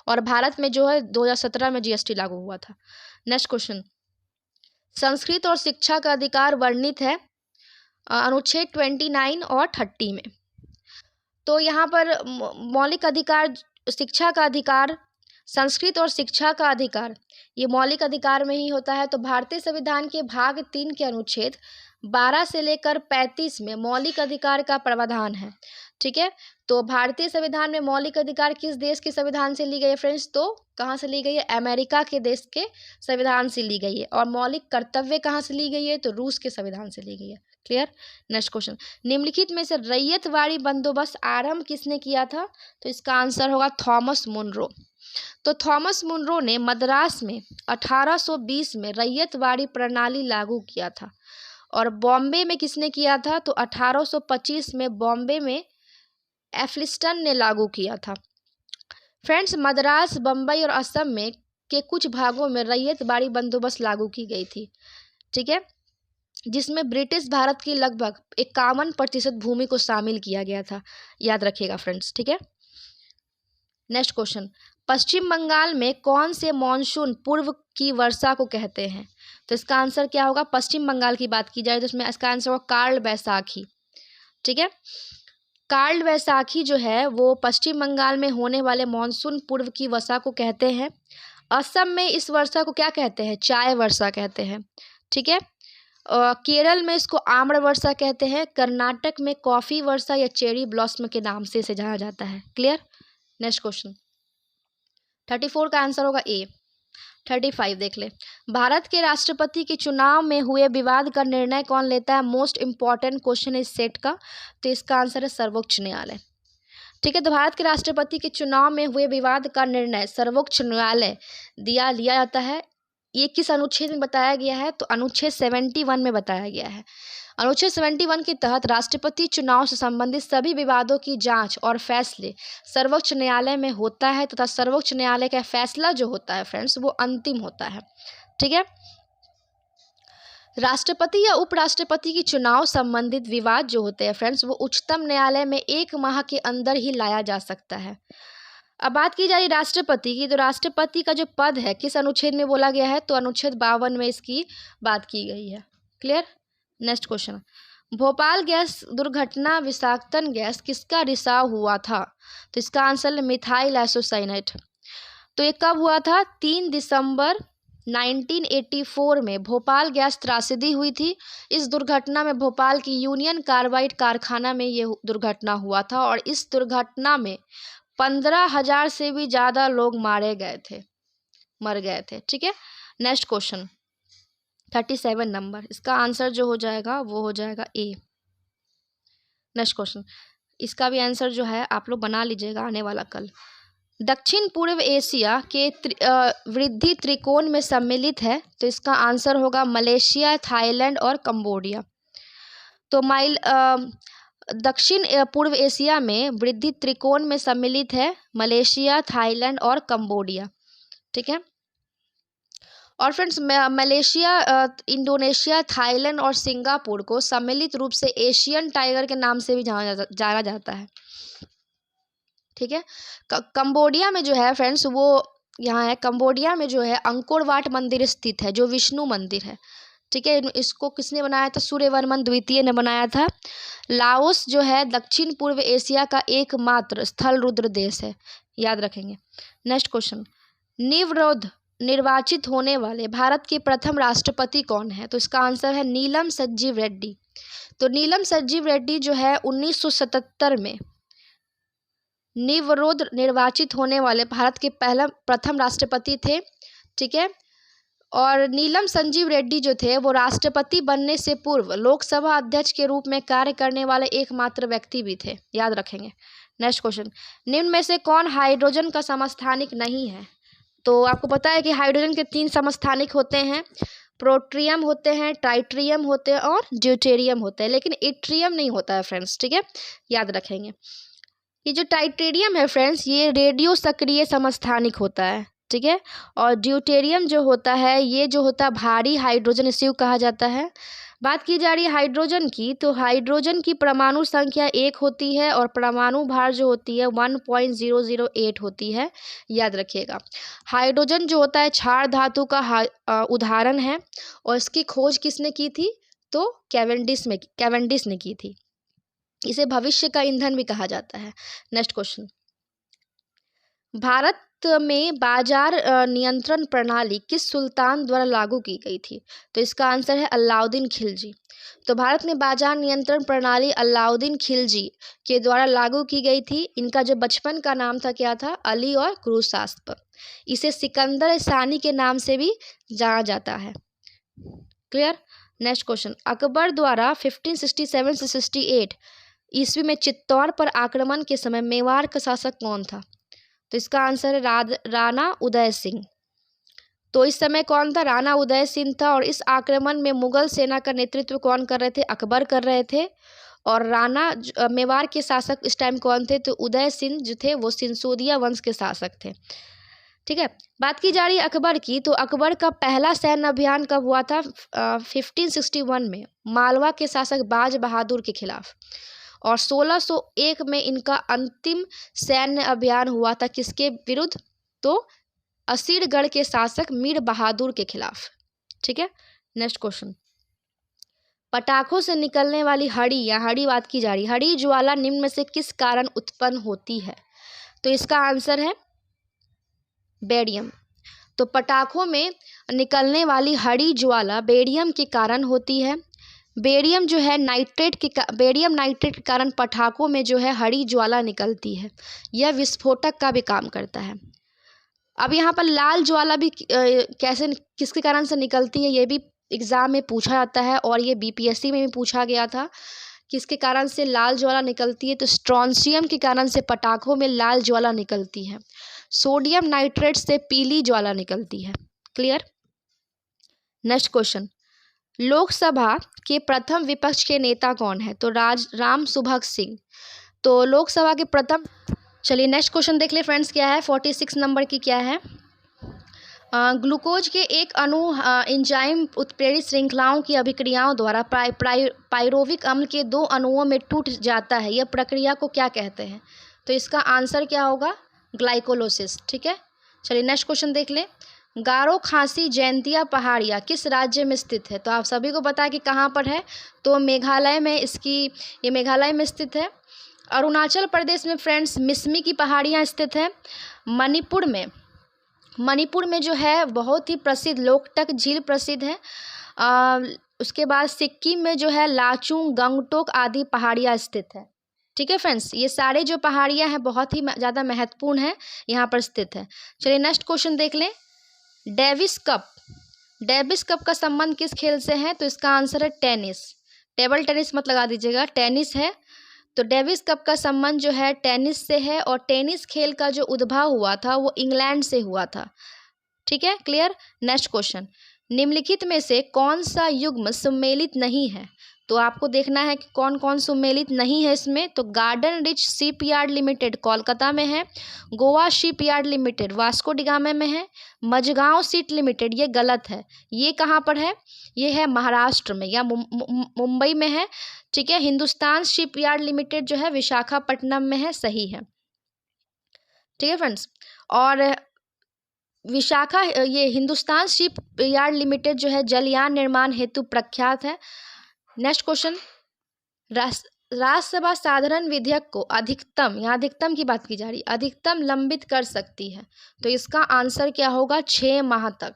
और भारत में जो है 2017 में जीएसटी लागू हुआ था। नेक्स्ट क्वेश्चन, संस्कृत और शिक्षा का अधिकार वर्णित है अनुच्छेद 29 और 30 में। तो यहाँ पर मौलिक अधिकार, शिक्षा का अधिकार, संस्कृत और शिक्षा का अधिकार, ये मौलिक अधिकार में ही होता है। तो भारतीय संविधान के भाग 3 के अनुच्छेद 12 से लेकर 35 में मौलिक अधिकार का प्रावधान है। ठीक है। तो भारतीय संविधान में मौलिक अधिकार किस देश के संविधान से ली गई है फ्रेंड्स? तो कहाँ से ली गई है? अमेरिका के देश के संविधान से ली गई है। और मौलिक कर्तव्य कहाँ से ली गई है? तो रूस के संविधान से ली गई है। क्लियर। नेक्स्ट क्वेश्चन, निम्नलिखित में से रैयतवाड़ी बंदोबस्त आरंभ किसने किया था? तो इसका आंसर होगा थॉमस मुनरो। तो थॉमस मुनरो ने मद्रास में 1820 में रैयतवाड़ी प्रणाली लागू किया था। और बॉम्बे में किसने किया था? तो 1825 में बॉम्बे में एफ्लिस्टन ने लागू किया था। फ्रेंड्स, मद्रास, बम्बई और असम में के कुछ भागों में रैयतवाड़ी बंदोबस्त लागू की गई थी। ठीक है, जिसमें ब्रिटिश भारत की लगभग 51% भूमि को शामिल किया गया था। याद रखिएगा फ्रेंड्स। ठीक है। नेक्स्ट क्वेश्चन, पश्चिम बंगाल में कौन से मॉनसून पूर्व की वर्षा को कहते हैं? तो इसका आंसर क्या होगा? पश्चिम बंगाल की बात की जाए तो इसमें इसका आंसर होगा काल बैसाखी। ठीक है। काल बैसाखी जो है वो पश्चिम बंगाल में होने वाले मॉनसून पूर्व की वर्षा को कहते हैं। असम में इस वर्षा को क्या कहते हैं? चाय वर्षा कहते हैं। ठीक है। केरल में इसको आम्र वर्षा कहते हैं। कर्नाटक में कॉफी वर्षा या चेरी ब्लॉसम के नाम से इसे जाना जाता है। क्लियर। नेक्स्ट क्वेश्चन, 34 का आंसर होगा ए। 35 देख ले, भारत के राष्ट्रपति के चुनाव में हुए विवाद का निर्णय कौन लेता है? मोस्ट इंपॉर्टेंट क्वेश्चन इस सेट का। तो इसका आंसर है सर्वोच्च न्यायालय। ठीक है। तो भारत के राष्ट्रपति के चुनाव में हुए विवाद का निर्णय सर्वोच्च न्यायालय लिया जाता है। ये किस अनुच्छेद में बताया गया है? तो अनुच्छेद 71 में बताया गया है। अनुच्छेद 71 के तहत राष्ट्रपति चुनाव से संबंधित सभी विवादों की जांच और फैसले सर्वोच्च न्यायालय में होता है तथा सर्वोच्च न्यायालय का फैसला जो होता है फ्रेंड्स वो अंतिम होता है। ठीक है। राष्ट्रपति या उपराष्ट्रपति की चुनाव संबंधित विवाद जो होते हैं फ्रेंड्स, वो उच्चतम न्यायालय में 1 माह के अंदर ही लाया जा सकता है। अब बात की जा रही राष्ट्रपति की, तो राष्ट्रपति का जो पद है किस अनुच्छेद में बोला गया है, तो अनुच्छेद 52 में इसकी बात की गई है। Clear. Next question, Bhopal gas दुर्घटना विषाक्तन गैस किसका रिसाव हुआ था, तो इसका आंसर है मिथाइल आइसोसाइनेट। तो ये कब हुआ था, 3 दिसंबर 1984 में भोपाल गैस त्रासदी हुई थी। इस दुर्घटना में भोपाल की यूनियन कार्बाइड कारखाना में ये दुर्घटना हुआ था और इस दुर्घटना में 15,000 से भी ज़्यादा लोग मर गए थे। ठीक है। नेक्स्ट क्वेश्चन 37 नंबर, इसका आंसर जो हो जाएगा वो हो जाएगा ए। नेक्स्ट क्वेश्चन, इसका भी आंसर जो है आप लोग बना लीजिएगा आने वाला कल। दक्षिण पूर्व एशिया के वृद्धि त्रिकोण में सम्मिलित है, तो इसका आंसर होगा मलेशिया, थाईलैंड और कंबोडिया। तो दक्षिण पूर्व एशिया में वृद्धि त्रिकोण में सम्मिलित है मलेशिया, थाईलैंड और कंबोडिया। ठीक है। और फ्रेंड्स मलेशिया, इंडोनेशिया, थाईलैंड और सिंगापुर को सम्मिलित रूप से एशियन टाइगर के नाम से भी जाना जाता है। ठीक है। कंबोडिया में जो है फ्रेंड्स वो यहाँ है, कंबोडिया में जो है अंकोर वाट मंदिर स्थित है जो विष्णु मंदिर है। ठीक है। इसको किसने बनाया था, सूर्यवर्मन द्वितीय ने बनाया था। लाओस जो है दक्षिण पूर्व एशिया का एकमात्र स्थल रुद्र देश है, याद रखेंगे। नेक्स्ट क्वेश्चन, निर्वाचित होने वाले भारत के प्रथम राष्ट्रपति कौन है, तो इसका आंसर है नीलम संजीव रेड्डी। तो नीलम संजीव रेड्डी जो है 1977 में निर्वाचित होने वाले भारत के प्रथम राष्ट्रपति थे। ठीक है। और नीलम संजीव रेड्डी जो थे वो राष्ट्रपति बनने से पूर्व लोकसभा अध्यक्ष के रूप में कार्य करने वाले एकमात्र व्यक्ति भी थे, याद रखेंगे। नेक्स्ट क्वेश्चन, निम्न में से कौन हाइड्रोजन का समस्थानिक नहीं है, तो आपको पता है कि हाइड्रोजन के 3 समस्थानिक होते हैं, प्रोट्रियम होते हैं, ट्राइट्रियम होते हैं और ड्यूटेरियम होते हैं, लेकिन इट्रियम नहीं होता है फ्रेंड्स। ठीक है, याद रखेंगे। ये जो ट्राइटेरियम है फ्रेंड्स ये रेडियो सक्रिय समस्थानिक होता है। ठीक है। और ड्यूटेरियम जो होता है ये जो होता है भारी हाइड्रोजन, इसे कहा जाता है। बात की जा रही है हाइड्रोजन की, तो हाइड्रोजन की परमाणु संख्या 1 होती है और परमाणु भार जो होती है 1.008 होती है, याद रखिएगा। हाइड्रोजन जो होता है क्षार धातु का उदाहरण है और इसकी खोज किसने की थी, तो कैवेंडिश ने की थी। इसे भविष्य का ईंधन भी कहा जाता है। नेक्स्ट क्वेश्चन, भारत में बाजार नियंत्रण प्रणाली किस सुल्तान द्वारा लागू की गई थी, तो इसका आंसर है अलाउद्दीन खिलजी। तो भारत में बाजार नियंत्रण प्रणाली अलाउद्दीन खिलजी के द्वारा लागू की गई थी। इनका जो बचपन का नाम था क्या था, अली और क्रूसास्प। इसे सिकंदर सानी के नाम से भी जाना जाता है। क्लियर। नेक्स्ट क्वेश्चन, अकबर द्वारा 1567 से 68 ईस्वी में चित्तौड़ पर आक्रमण के समय मेवाड़ का शासक कौन था, तो इसका आंसर है राणा उदय सिंह। तो इस समय कौन था, राणा उदय सिंह था। और इस आक्रमण में मुगल सेना का नेतृत्व कौन कर रहे थे, अकबर कर रहे थे। और मेवाड़ के शासक इस टाइम कौन थे, तो उदय सिंह जो थे वो सिंसोदिया वंश के शासक थे। ठीक है। बात की जा रही है अकबर की, तो अकबर का पहला सैन्य अभियान कब हुआ था, 1561 में मालवा के शासक बाज बहादुर के खिलाफ। और 1601 में इनका अंतिम सैन्य अभियान हुआ था किसके विरुद्ध, तो असीरगढ़ के शासक मीर बहादुर के खिलाफ। ठीक है। नेक्स्ट क्वेश्चन, पटाखों से निकलने वाली हड़ी बात की जा रही, हड़ी ज्वाला निम्न में से किस कारण उत्पन्न होती है, तो इसका आंसर है बेरियम। तो पटाखों में निकलने वाली हड़ी ज्वाला बेरियम के कारण होती है। बेरियम नाइट्रेट के कारण पटाखों में जो है हरी ज्वाला निकलती है। यह विस्फोटक का भी काम करता है। अब यहाँ पर लाल ज्वाला भी किसके कारण से निकलती है, ये भी एग्ज़ाम में पूछा जाता है और ये बीपीएससी में भी पूछा गया था। किसके कारण से लाल ज्वाला निकलती है, तो स्ट्रोंशियम के कारण से पटाखों में लाल ज्वाला निकलती है। सोडियम नाइट्रेट से पीली ज्वाला निकलती है। क्लियर। नेक्स्ट क्वेश्चन, लोकसभा के प्रथम विपक्ष के नेता कौन है, तो राम सुभग सिंह। तो लोकसभा के प्रथम, चलिए नेक्स्ट क्वेश्चन देख ले फ्रेंड्स क्या है, 46 नंबर की क्या है। ग्लूकोज के एक अणु एंजाइम उत्प्रेरित श्रृंखलाओं की अभिक्रियाओं द्वारा पायरोविक अम्ल के 2 अणुओं में टूट जाता है। यह प्रक्रिया को क्या कहते हैं? तो इसका आंसर क्या होगा? ग्लाइकोलाइसिस। ठीक है, चलिए नेक्स्ट क्वेश्चन देख लें। गारो खासी जैंतिया पहाड़ियाँ किस राज्य में स्थित है? तो आप सभी को पता है कि कहाँ पर है, तो मेघालय में ये मेघालय में स्थित है। अरुणाचल प्रदेश में फ्रेंड्स मिसमी की पहाड़ियाँ स्थित है। मणिपुर में जो है बहुत ही प्रसिद्ध लोकटक झील प्रसिद्ध है। उसके बाद सिक्किम में जो है लाचुंग, गंगटोक आदि पहाड़ियाँ स्थित है। ठीक है फ्रेंड्स, ये सारे जो पहाड़ियाँ हैं बहुत ही ज़्यादा महत्वपूर्ण है, यहाँ पर स्थित है। चलिए नेक्स्ट क्वेश्चन देख लें। डेविस कप का संबंध किस खेल से है? तो इसका आंसर है टेनिस। टेबल टेनिस मत लगा दीजिएगा, टेनिस है। तो डेविस कप का संबंध जो है टेनिस से है, और टेनिस खेल का जो उद्भव हुआ था वो इंग्लैंड से हुआ था। ठीक है, क्लियर। नेक्स्ट क्वेश्चन, निम्नलिखित में से कौन सा युग्म सम्मिलित नहीं है? तो आपको देखना है कि कौन कौन सम्मिलित नहीं है इसमें। तो garden rich shipyard limited Kolkata में है, Goa shipyard limited Vasco da Gama में है, मझगांव सीट लिमिटेड ये गलत है। ये कहाँ पर है? ये है महाराष्ट्र में या मुंबई में है। ठीक है, हिंदुस्तान शिपयार्ड लिमिटेड जो है विशाखापट्टनम में है, सही है। ठीक है फ्रेंड्स, और ये हिंदुस्तान शिपयार्ड लिमिटेड जो है जलयान निर्माण हेतु प्रख्यात है। नेक्स्ट क्वेश्चन, राज्यसभा साधारण विधेयक को अधिकतम, यहाँ अधिकतम की बात की जा रही है, अधिकतम लंबित कर सकती है। तो इसका आंसर क्या होगा? 6 माह तक।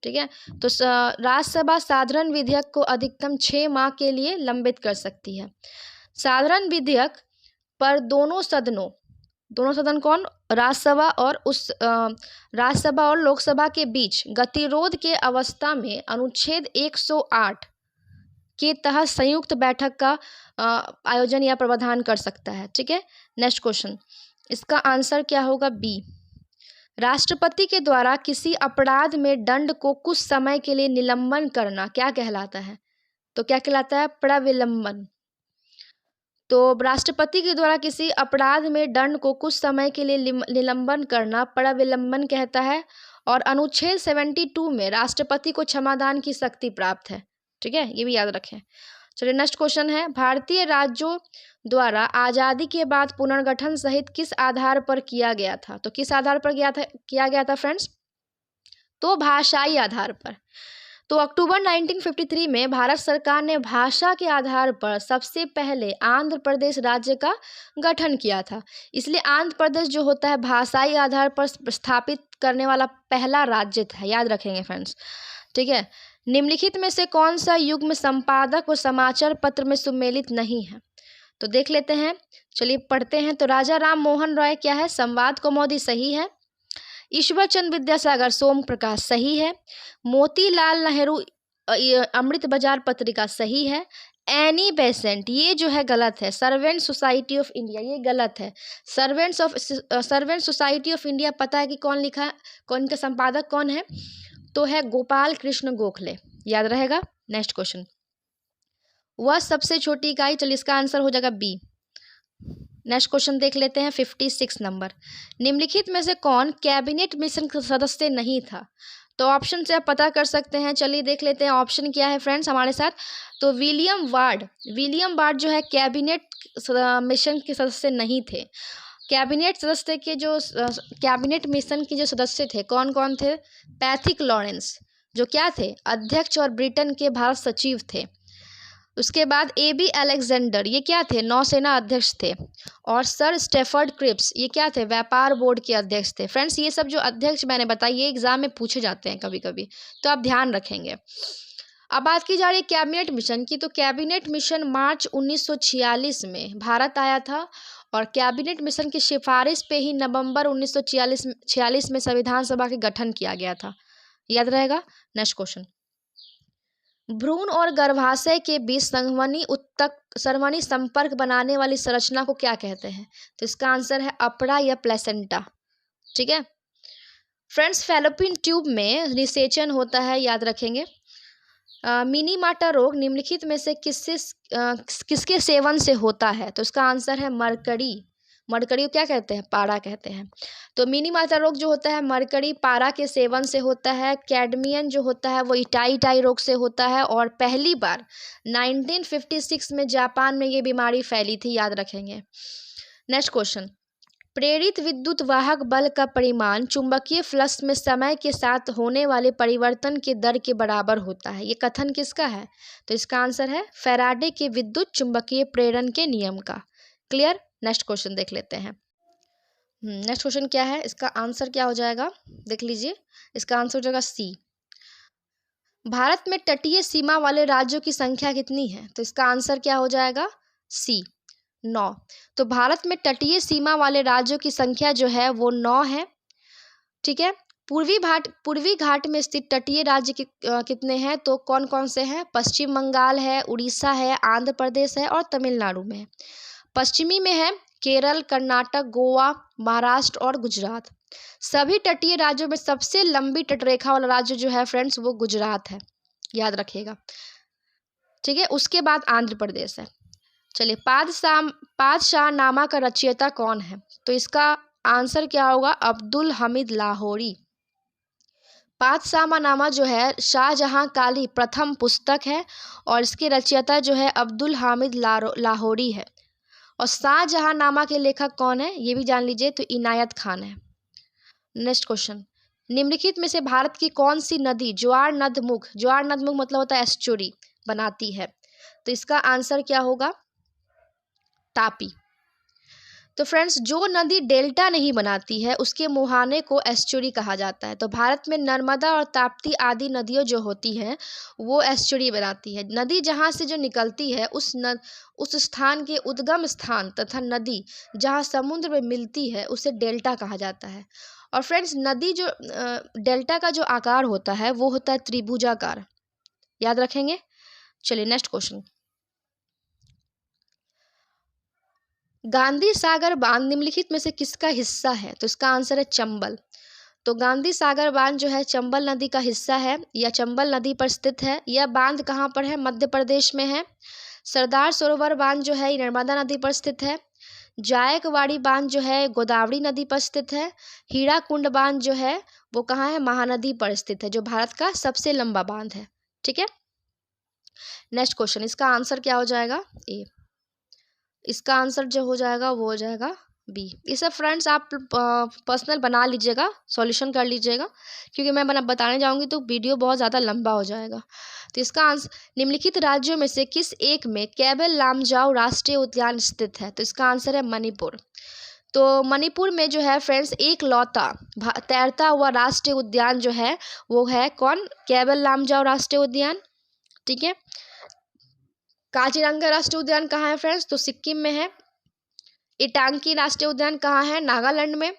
ठीक है, तो राज्यसभा साधारण विधेयक को अधिकतम 6 माह के लिए लंबित कर सकती है। साधारण विधेयक पर दोनों सदन कौन? राज्यसभा और लोकसभा के बीच गतिरोध के अवस्था में अनुच्छेद 108 के तहत संयुक्त बैठक का आयोजन या प्रावधान कर सकता है। ठीक है, नेक्स्ट क्वेश्चन, इसका आंसर क्या होगा? बी। राष्ट्रपति के द्वारा किसी अपराध में दंड को कुछ समय के लिए निलंबन करना क्या कहलाता है? तो क्या कहलाता है? प्रविलंबन। तो राष्ट्रपति के द्वारा किसी अपराध में दंड को कुछ समय के लिए निलंबन करना प्रविलंबन कहता है। और अनुच्छेद 72 में राष्ट्रपति को क्षमादान की शक्ति प्राप्त है। ठीक है, ये भी याद रखें। चलिए नेक्स्ट क्वेश्चन है, भारतीय राज्यों द्वारा आज़ादी के बाद पुनर्गठन सहित किस आधार पर किया गया था? तो किस आधार पर किया गया था फ्रेंड्स? तो भाषाई आधार पर। तो अक्टूबर 1953 में भारत सरकार ने भाषा के आधार पर सबसे पहले आंध्र प्रदेश राज्य का गठन किया था। इसलिए आंध्र प्रदेश जो होता है भाषाई आधार पर स्थापित करने वाला पहला राज्य था, याद रखेंगे फ्रेंड्स। ठीक है, निम्नलिखित में से कौन सा युग्म संपादक व समाचार पत्र में सम्मिलित नहीं है? तो देख लेते हैं, चलिए पढ़ते हैं। तो राजा राम मोहन रॉय क्या है? संवाद कौमुदी, सही है। ईश्वर चंद्र विद्यासागर सोम प्रकाश, सही है। मोतीलाल नेहरू अमृत बाजार पत्रिका, सही है। एनी बेसेंट ये जो है गलत है। सर्वेंट सोसाइटी ऑफ इंडिया ये गलत है। सर्वेंट सोसाइटी ऑफ इंडिया पता है कि कौन लिखा है, कौन का संपादक कौन है? तो है गोपाल कृष्ण गोखले, याद रहेगा। नेक्स्ट क्वेश्चन, वह सबसे छोटी इकाई, चलिए इसका आंसर हो जाएगा बी। नेक्स्ट क्वेश्चन देख लेते हैं 56 नंबर, निम्नलिखित में से कौन कैबिनेट मिशन का सदस्य नहीं था? तो ऑप्शन से आप पता कर सकते हैं। चलिए देख लेते हैं ऑप्शन क्या है फ्रेंड्स हमारे साथ। तो विलियम वार्ड जो है कैबिनेट मिशन के सदस्य नहीं थे। कैबिनेट मिशन के जो सदस्य थे कौन कौन थे? पैथिक लॉरेंस जो क्या थे? अध्यक्ष और ब्रिटेन के भारत सचिव थे। उसके बाद एबी अलेक्जेंडर ये क्या थे? नौसेना अध्यक्ष थे। और सर स्टेफर्ड क्रिप्स ये क्या थे? व्यापार बोर्ड के अध्यक्ष थे। फ्रेंड्स ये सब जो अध्यक्ष मैंने बताया ये एग्जाम में पूछे जाते हैं कभी कभी, तो आप ध्यान रखेंगे। अब बात की जा रही है कैबिनेट मिशन की। तो कैबिनेट मिशन मार्च 1946 में भारत आया था और कैबिनेट मिशन की सिफारिश पे ही नवंबर 1946 में संविधान सभा के गठन किया गया था, याद रहेगा। नेक्स्ट क्वेश्चन, भ्रूण और गर्भाशय के बीच संवहनी संपर्क बनाने वाली संरचना को क्या कहते हैं? तो इसका आंसर है अपरा या प्लेसेंटा। ठीक है फ्रेंड्स, फैलोपियन ट्यूब में निषेचन होता है, याद रखेंगे। मिनीमाटा रोग निम्नलिखित में से किसके सेवन से होता है? तो इसका आंसर है मरकरी। मरकरी को क्या कहते हैं? पारा कहते हैं। तो मिनी मात्रा रोग जो होता है मरकरी पारा के सेवन से होता है। कैडमियन जो होता है वो इटाई रोग से होता है, और पहली बार 1956 में जापान में ये बीमारी फैली थी, याद रखेंगे। नेक्स्ट क्वेश्चन, प्रेरित विद्युत वाहक बल का परिमाण चुंबकीय फ्लक्स में समय के साथ होने वाले परिवर्तन के दर के बराबर होता है। ये कथन किसका है? तो इसका आंसर है फैराडे के विद्युत चुंबकीय प्रेरण के नियम का। क्लियर? नेक्स्ट क्वेश्चन देख लेते हैं। नेक्स्ट क्वेश्चन क्या है? इसका आंसर क्या हो जाएगा? देख लीजिए, इसका आंसर हो जाएगा सी। भारत में तटीय सीमा वाले राज्यों की संख्या कितनी है? तो इसका आंसर क्या हो जाएगा? सी, 9। तो भारत में तटीय सीमा वाले राज्यों की संख्या जो है वो 9 है। ठीक है। पूर्वी घाट में स्थित तटीय राज्य कितने हैं? तो कौन कौन से हैं? पश्चिम बंगाल है, उड़ीसा है, आंध्र प्रदेश है और तमिलनाडु में है। पश्चिमी में है केरल, कर्नाटक, गोवा, महाराष्ट्र और गुजरात। सभी तटीय राज्यों में सबसे लंबी तटरेखा वाला राज्य जो है फ्रेंड्स वो गुजरात है, याद रखिएगा। ठीक है। उसके बाद आंध्र प्रदेश है। चलिए, पादशाहनामा का रचयिता कौन है? तो इसका आंसर क्या होगा? अब्दुल हमीद लाहौरी। पादशाहनामा जो है शाहजहां काली प्रथम पुस्तक है, और इसके रचयिता जो है अब्दुल हामिद लाहौरी है। और शाहजहांनामा के लेखक कौन है ये भी जान लीजिए, तो इनायत खान है। नेक्स्ट क्वेश्चन, निम्नलिखित में से भारत की कौन सी नदी ज्वार नदमुख मतलब होता है एस्चुरी, बनाती है? तो इसका आंसर क्या होगा? तापी। तो फ्रेंड्स, जो नदी डेल्टा नहीं बनाती है उसके मुहाने को एस्चुरी कहा जाता है। तो भारत में नर्मदा और ताप्ती आदि नदियों जो होती हैं वो एस्चुरी बनाती है। नदी जहाँ से जो निकलती है उस स्थान के उद्गम स्थान तथा नदी जहाँ समुद्र में मिलती है उसे डेल्टा कहा जाता है। और फ्रेंड्स, नदी जो डेल्टा का जो आकार होता है वो होता है त्रिभुजाकार, याद रखेंगे। चलिए नेक्स्ट क्वेश्चन, गांधी सागर बांध निम्नलिखित में से किसका हिस्सा है? तो इसका आंसर है चंबल। तो गांधी सागर बांध जो है चंबल नदी का हिस्सा है, या चंबल नदी पर स्थित है। यह बांध कहाँ पर है? मध्य प्रदेश में है। सरदार सरोवर बांध जो है नर्मदा नदी पर स्थित है। जायकवाड़ी बांध जो है गोदावरी नदी पर स्थित है। हीराकुंड बांध जो है वो कहाँ है? महानदी पर स्थित है, जो भारत का सबसे लंबा बांध है। ठीक है। नेक्स्ट क्वेश्चन, इसका आंसर क्या हो जाएगा? ए। इसका आंसर जो हो जाएगा वो हो जाएगा बी। ये सब फ्रेंड्स आप पर्सनल बना लीजिएगा, सॉल्यूशन कर लीजिएगा, क्योंकि मैं बताने जाऊंगी तो वीडियो बहुत ज़्यादा लंबा हो जाएगा। तो इसका आंसर, निम्नलिखित राज्यों में से किस एक में केबल लामजाओ राष्ट्रीय उद्यान स्थित है? तो इसका आंसर है मणिपुर। तो मणिपुर में जो है फ्रेंड्स एक लौता तैरता हुआ राष्ट्रीय उद्यान जो है वो है कौन? केबल लामजाओ राष्ट्रीय उद्यान। ठीक है। काजीरंगा राष्ट्रीय उद्यान कहाँ है फ्रेंड्स? तो सिक्किम में है। इटांकी राष्ट्रीय उद्यान कहाँ है? नागालैंड में।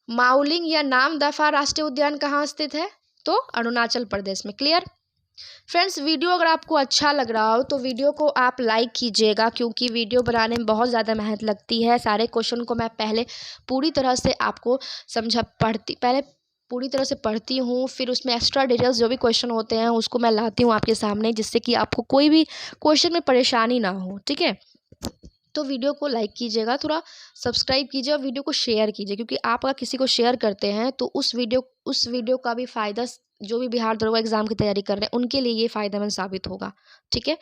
माउलिंग या नामदफा राष्ट्रीय उद्यान कहाँ स्थित है? तो अरुणाचल प्रदेश में। Clear friends? वीडियो अगर आपको अच्छा लग रहा हो तो वीडियो को आप लाइक कीजिएगा, क्योंकि वीडियो बनाने में बहुत ज़्यादा मेहनत लगती है। सारे क्वेश्चन को मैं पहले पूरी तरह से आपको पूरी तरह से पढ़ती हूँ, फिर उसमें एक्स्ट्रा डिटेल्स जो भी क्वेश्चन होते हैं उसको मैं लाती हूँ आपके सामने, जिससे कि आपको कोई भी क्वेश्चन में परेशानी ना हो। ठीक है। तो वीडियो को लाइक कीजिएगा, थोड़ा सब्सक्राइब कीजिए और वीडियो को शेयर कीजिए, क्योंकि आप अगर किसी को शेयर करते हैं तो उस वीडियो का भी फ़ायदा जो भी बिहार दरोगा एग्जाम की तैयारी कर रहे हैं उनके लिए ये फ़ायदेमंद साबित होगा। ठीक है।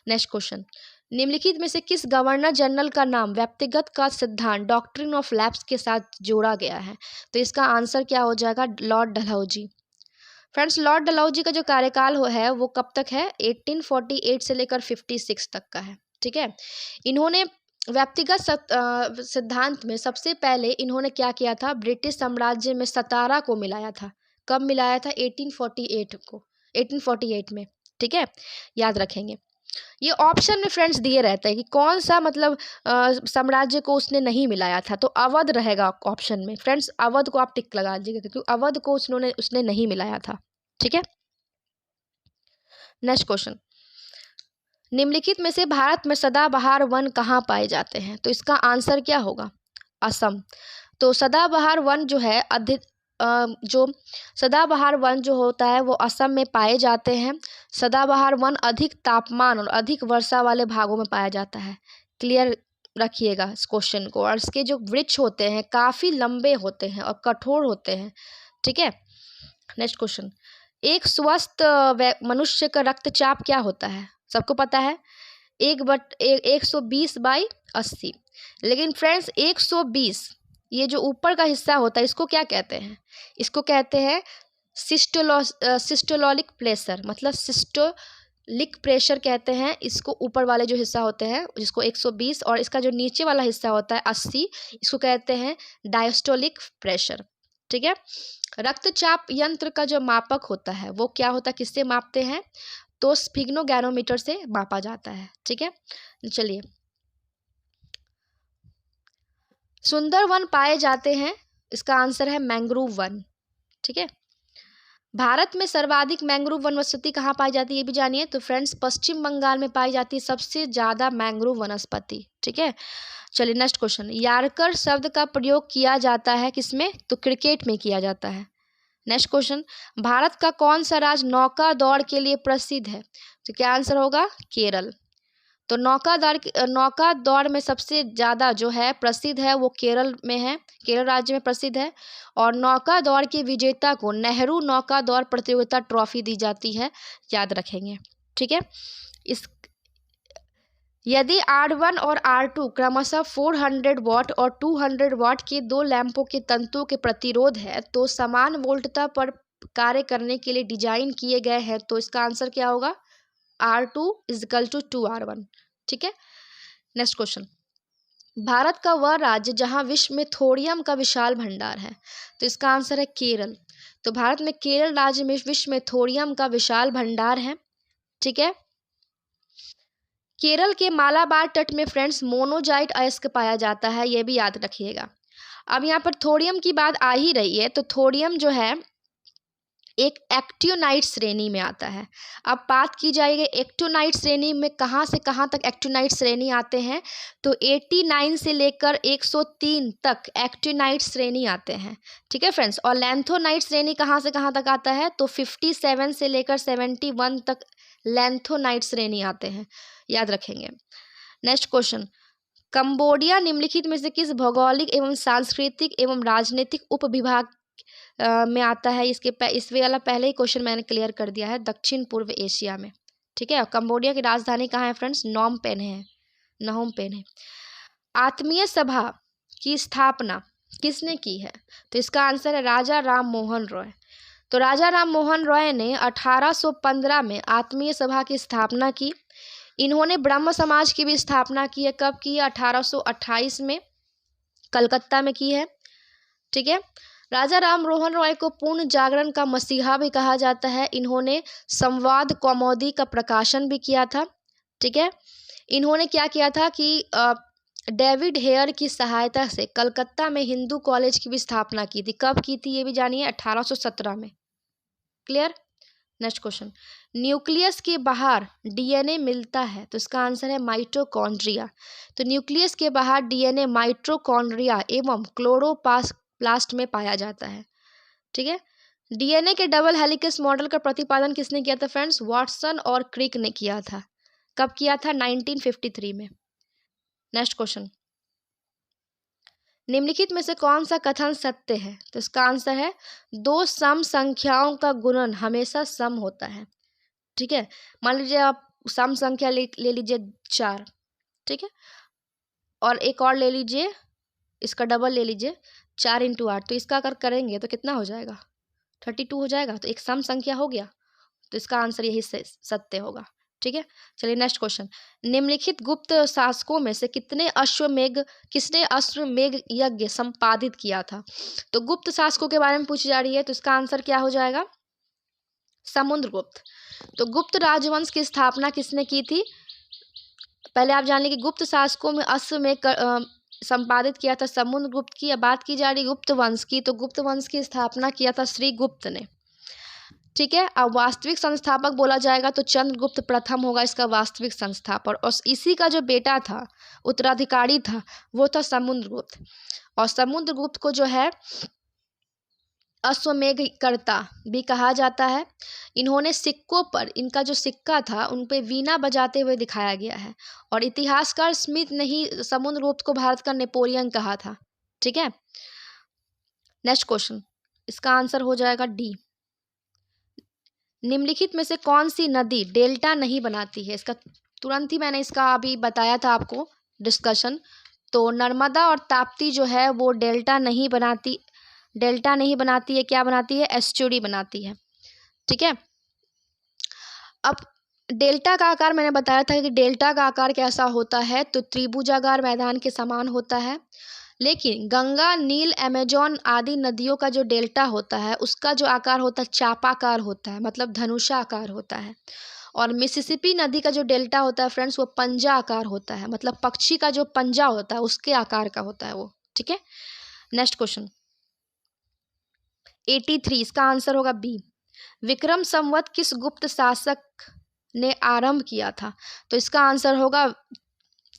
नेक्स्ट क्वेश्चन, निम्नलिखित में से किस गवर्नर जनरल का नाम व्यक्तिगत का सिद्धांत डॉक्ट्रिन ऑफ लैप्स के साथ जोड़ा गया है? तो इसका आंसर क्या हो जाएगा? Lord Dalhousie. Friends, Lord Dalhousie का जो कार्यकाल है वो कब तक है? 1848 से लेकर 56 तक का है। ठीक है। इन्होंने व्यक्तिगत सिद्धांत में सबसे पहले इन्होंने क्या किया था? ब्रिटिश साम्राज्य में सतारा को मिलाया था। कब मिलाया था? 1848 में। ठीक है, याद रखेंगे। ये ऑप्शन में फ्रेंड्स दिए रहते हैं कि कौन सा साम्राज्य को उसने नहीं मिलाया था। तो अवध रहेगा ऑप्शन में। फ्रेंड्स, अवध को आप टिक लगा दीजिएगा, क्योंकि अवध को उसने नहीं मिलाया था। ठीक है। नेक्स्ट क्वेश्चन, निम्नलिखित में से भारत में सदाबहार वन कहाँ पाए जाते हैं? तो इसका आंसर क्या होगा? असम। तो सदाबहार वन जो है सदाबहार वन जो होता है वो असम में पाए जाते हैं। सदाबहार वन अधिक तापमान और अधिक वर्षा वाले भागों में पाया जाता है। क्लियर रखिएगा इस क्वेश्चन को। और इसके जो वृक्ष होते हैं काफ़ी लंबे होते हैं और कठोर होते हैं। ठीक है, नेक्स्ट क्वेश्चन, एक स्वस्थ मनुष्य का रक्तचाप क्या होता है? सबको पता है 1/120/80। लेकिन फ्रेंड्स 120 ये जो ऊपर का हिस्सा होता है इसको क्या कहते हैं? इसको कहते हैं सिस्टोलिक प्रेशर, मतलब सिस्टोलिक प्रेशर कहते हैं इसको। ऊपर वाले जो हिस्सा होते हैं जिसको 120, और इसका जो नीचे वाला हिस्सा होता है 80, इसको कहते हैं डायस्टोलिक प्रेशर। ठीक है, रक्तचाप यंत्र का जो मापक होता है वो क्या होता है, किससे मापते हैं? तो स्फिग्नोगैनोमीटर से मापा जाता है। ठीक है, चलिए, सुंदर वन पाए जाते हैं, इसका आंसर है मैंग्रोव वन। ठीक है, भारत में सर्वाधिक मैंग्रोव वनस्पति कहाँ पाई जाती है ये भी जानिए। तो फ्रेंड्स पश्चिम बंगाल में पाई जाती है सबसे ज़्यादा मैंग्रोव वनस्पति। ठीक है, चलिए नेक्स्ट क्वेश्चन, यार्कर शब्द का प्रयोग किया जाता है किसमें? तो क्रिकेट में किया जाता है। नेक्स्ट क्वेश्चन, भारत का कौन सा राज्य नौका दौड़ के लिए प्रसिद्ध है? तो क्या आंसर होगा? केरल। तो नौका दौड़ में सबसे ज़्यादा जो है प्रसिद्ध है वो केरल में है, केरल राज्य में प्रसिद्ध है। और नौका दौड़ के विजेता को नेहरू नौका दौड़ प्रतियोगिता ट्रॉफी दी जाती है, याद रखेंगे। ठीक है, इस यदि R1 और R2 क्रमशः 400 वाट और 200 वाट के दो लैंपों के तंतुओं के प्रतिरोध है तो समान वोल्टता पर कार्य करने के लिए डिजाइन किए गए हैं, तो इसका आंसर क्या होगा? R2 = 2R1। ठीक है, नेक्स्ट क्वेश्चन, भारत का वह राज्य जहां विश्व में थोरियम का विशाल भंडार है, तो इसका आंसर है केरल। तो भारत में केरल राज्य में विश्व में थोरियम का विशाल भंडार है। ठीक है, केरल के मालाबार तट में फ्रेंड्स मोनोजाइट अयस्क पाया जाता है, यह भी याद रखिएगा। अब यहाँ पर थोरियम की बात आ ही रही है, तो थोरियम जो है एक एक्टियोनाइट श्रेणी में आता है। अब बात की जाएगी एक्टियोनाइट श्रेणी में कहाँ से कहाँ तक एक्टियोनाइट श्रेणी आते हैं, तो 89 से लेकर 103 तक एक्टियोनाइट श्रेणी आते हैं। ठीक है फ्रेंड्स, और लैंथोनाइट श्रेणी कहाँ से कहाँ तक आता है, तो 57 से लेकर 71 तक लैंथोनाइट श्रेणी आते हैं, याद रखेंगे। नेक्स्ट क्वेश्चन, कंबोडिया निम्नलिखित में से किस भौगोलिक एवं सांस्कृतिक एवं राजनीतिक उपविभाग में आता है? इस वाला पहले ही क्वेश्चन मैंने क्लियर कर दिया है, दक्षिण पूर्व एशिया में। ठीक है, कंबोडिया की राजधानी कहाँ है फ्रेंड्स? नोम पेन है। आत्मीय सभा की स्थापना किसने की है? तो इसका आंसर है राजा राम मोहन रॉय। तो राजा राम मोहन रॉय ने 1815 में आत्मीय सभा की स्थापना की। इन्होंने ब्रह्म समाज की भी स्थापना की है। कब की है? 1828 में कलकत्ता में की है। ठीक है, राजा राम मोहन रॉय को पूर्ण जागरण का मसीहा भी कहा जाता है। इन्होंने संवाद कौमुदी का प्रकाशन भी किया था। ठीक है, इन्होंने क्या किया था कि डेविड हेयर की सहायता से कलकत्ता में हिंदू कॉलेज की भी स्थापना की थी। कब की थी ये भी जानिए? 1817 में। क्लियर? नेक्स्ट क्वेश्चन, न्यूक्लियस के बाहर डीएनए मिलता है, तो इसका आंसर है माइटोकॉन्ड्रिया। तो न्यूक्लियस के बाहर डीएनए माइटोकॉन्ड्रिया एवं क्लोरोप्लास्ट में पाया जाता है। ठीक है, डीएनए के डबल हेलिकेस मॉडल का प्रतिपादन किसने किया था फ्रेंड्स? वाटसन और क्रिक ने किया था। कब किया था? 1953 में। नेक्स्ट क्वेश्चन, निम्नलिखित में से कौन सा कथन सत्य है? तो इसका आंसर है दो सम संख्याओं का गुणन हमेशा सम होता है। ठीक है, मान लीजिए आप सम संख्या ले लीजिए 4, ठीक है, और एक और ले लीजिए, इसका डबल ले लीजिए 4 × 8, तो इसका अगर करेंगे तो कितना हो जाएगा? 32 हो जाएगा। तो एक सम संख्या हो गया, तो इसका आंसर यही सत्य होगा। ठीक है, चलिए नेक्स्ट क्वेश्चन, निम्नलिखित गुप्त शासकों में से किसने अश्वमेध यज्ञ संपादित किया था? तो गुप्त शासकों के बारे में पूछी जा रही है, तो इसका आंसर क्या हो जाएगा? समुद्रगुप्त। तो गुप्त राजवंश की स्थापना किसने की थी? पहले आप जान लीजिए कि गुप्त शासकों में अश्वमेध संपादित किया था समुद्रगुप्त की। अब बात की जा रही गुप्त वंश की, तो गुप्त वंश की स्थापना किया था श्रीगुप्त ने। ठीक है, अब वास्तविक संस्थापक बोला जाएगा तो चंद्रगुप्त प्रथम होगा इसका वास्तविक संस्थापक, और इसी का जो बेटा था, उत्तराधिकारी था, वो था समुद्रगुप्त। और समुद्रगुप्त को जो है अश्वमेधकर्ता भी कहा जाता है। इन्होंने सिक्कों पर, इनका जो सिक्का था उन पे वीणा बजाते हुए दिखाया गया है। और इतिहासकार स्मिथ ने ही समुद्रगुप्त को भारत का नेपोलियन कहा था। ठीक है, नेक्स्ट क्वेश्चन, इसका आंसर हो जाएगा डी। निम्नलिखित में से कौन सी नदी डेल्टा नहीं बनाती है? इसका तुरंत ही मैंने इसका अभी बताया था आपको डिस्कशन। तो नर्मदा और ताप्ती जो है वो डेल्टा नहीं बनाती है। क्या बनाती है? एस्चुरी बनाती है। ठीक है, अब डेल्टा का आकार मैंने बताया था कि डेल्टा का आकार कैसा होता है, तो त्रिभुजाकार मैदान के समान होता है। लेकिन गंगा, नील, अमेजोन आदि नदियों का जो डेल्टा होता है उसका जो आकार होता है चापाकार होता है, मतलब धनुषाकार होता है। और मिसिसिपी नदी का जो डेल्टा होता है फ्रेंड्स वो पंजा आकार होता है, मतलब पक्षी का जो पंजा होता है उसके आकार का होता है वो। ठीक है, नेक्स्ट क्वेश्चन 83, इसका आंसर होगा बी। विक्रम संवत किस गुप्त शासक ने आरंभ किया था? तो इसका आंसर होगा,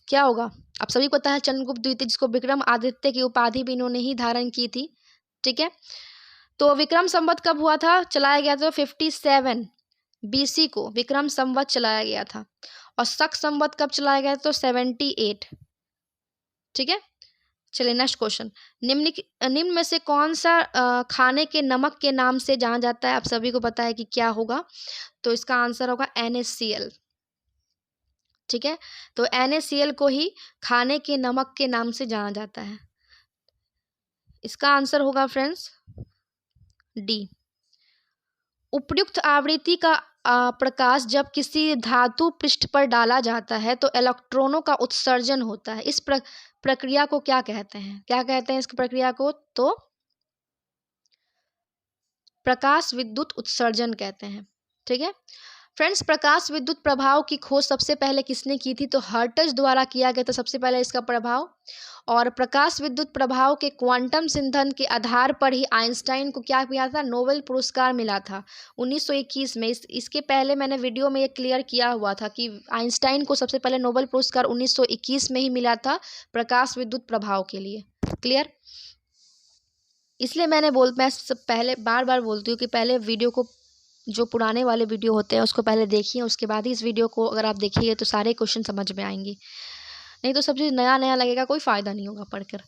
क्या होगा? आप सभी को पता है चंद्रगुप्त द्वितीय, जिसको विक्रम आदित्य की उपाधि भी इन्होंने ही धारण की थी। ठीक है, तो विक्रम संवत कब हुआ था? चलाया गया था 57 BC को विक्रम संवत चलाया गया था। और शक संवत कब चलाया गया? तो 78। ठीक है, चलिए नेक्स्ट क्वेश्चन, निम्न में से कौन सा खाने के नमक के नाम से जाना जाता है? आप सभी को पता है कि क्या होगा, तो इसका आंसर होगा NaCl। ठीक है, तो NaCl को ही खाने के नमक के नाम से जाना जाता है। इसका आंसर होगा फ्रेंड्स डी। उपयुक्त आवृत्ति का प्रकाश जब किसी धातु पृष्ठ पर डाला जाता है तो इलेक्ट्रॉनों का उत्सर्जन होता है। इस प्रक्रिया को क्या कहते हैं? क्या कहते हैं इस प्रक्रिया को? तो प्रकाश विद्युत उत्सर्जन कहते हैं। ठीक है फ्रेंड्स, प्रकाश विद्युत प्रभाव की खोज सबसे पहले किसने की थी? तो हर्ट्ज द्वारा किया गया था सबसे पहले इसका प्रभाव। और प्रकाश विद्युत प्रभाव के क्वांटम सिद्धांत के आधार पर ही आइंस्टाइन को क्या मिला था? नोबेल पुरस्कार मिला था 1921 में। इसके पहले मैंने वीडियो में ये क्लियर किया हुआ था कि आइंस्टाइन को सबसे पहले नोबेल पुरस्कार 1921 में ही मिला था प्रकाश विद्युत प्रभाव के लिए। क्लियर? इसलिए मैं पहले बार बार बोलती हूँ कि पहले वीडियो को, जो पुराने वाले वीडियो होते हैं उसको पहले देखिए, उसके बाद ही इस वीडियो को अगर आप देखिए तो सारे क्वेश्चन समझ में आएंगे। नहीं तो सब चीज़ नया नया लगेगा, कोई फ़ायदा नहीं होगा पढ़कर।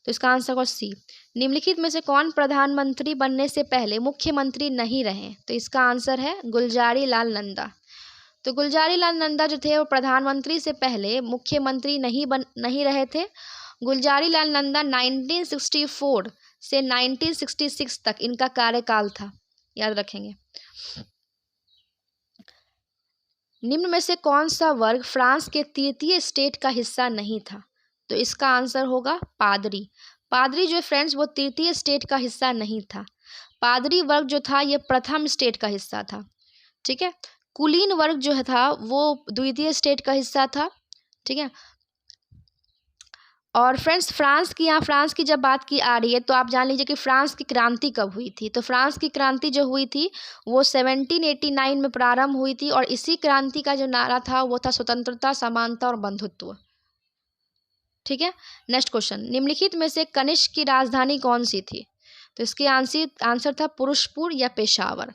तो इसका आंसर होगा सी। निम्नलिखित में से कौन प्रधानमंत्री बनने से पहले मुख्यमंत्री नहीं रहे? तो इसका आंसर है गुलजारी लाल नंदा। तो गुलजारी लाल नंदा जो थे वो प्रधानमंत्री से पहले मुख्यमंत्री नहीं रहे थे। गुलजारी लाल नंदा 1964 से 1966 तक इनका कार्यकाल था, याद रखेंगे। निम्न में से कौन सा वर्ग फ्रांस के तृतीय स्टेट का हिस्सा नहीं था? तो इसका आंसर होगा पादरी। पादरी जो फ्रेंड्स वो तृतीय स्टेट का हिस्सा नहीं था। पादरी वर्ग जो था ये प्रथम स्टेट का हिस्सा था। ठीक है, कुलीन वर्ग जो था वो द्वितीय स्टेट का हिस्सा था। ठीक है, और फ्रेंड्स फ्रांस की जब बात की आ रही है तो आप जान लीजिए कि फ्रांस की क्रांति कब हुई थी? तो फ्रांस की क्रांति जो हुई थी वो 1789 में प्रारंभ हुई थी। और इसी क्रांति का जो नारा था वो था स्वतंत्रता, समानता और बंधुत्व। ठीक है, नेक्स्ट क्वेश्चन, निम्नलिखित में से कनिष्क की राजधानी कौन सी थी? तो इसकी आंसर था पुरुषपुर या पेशावर।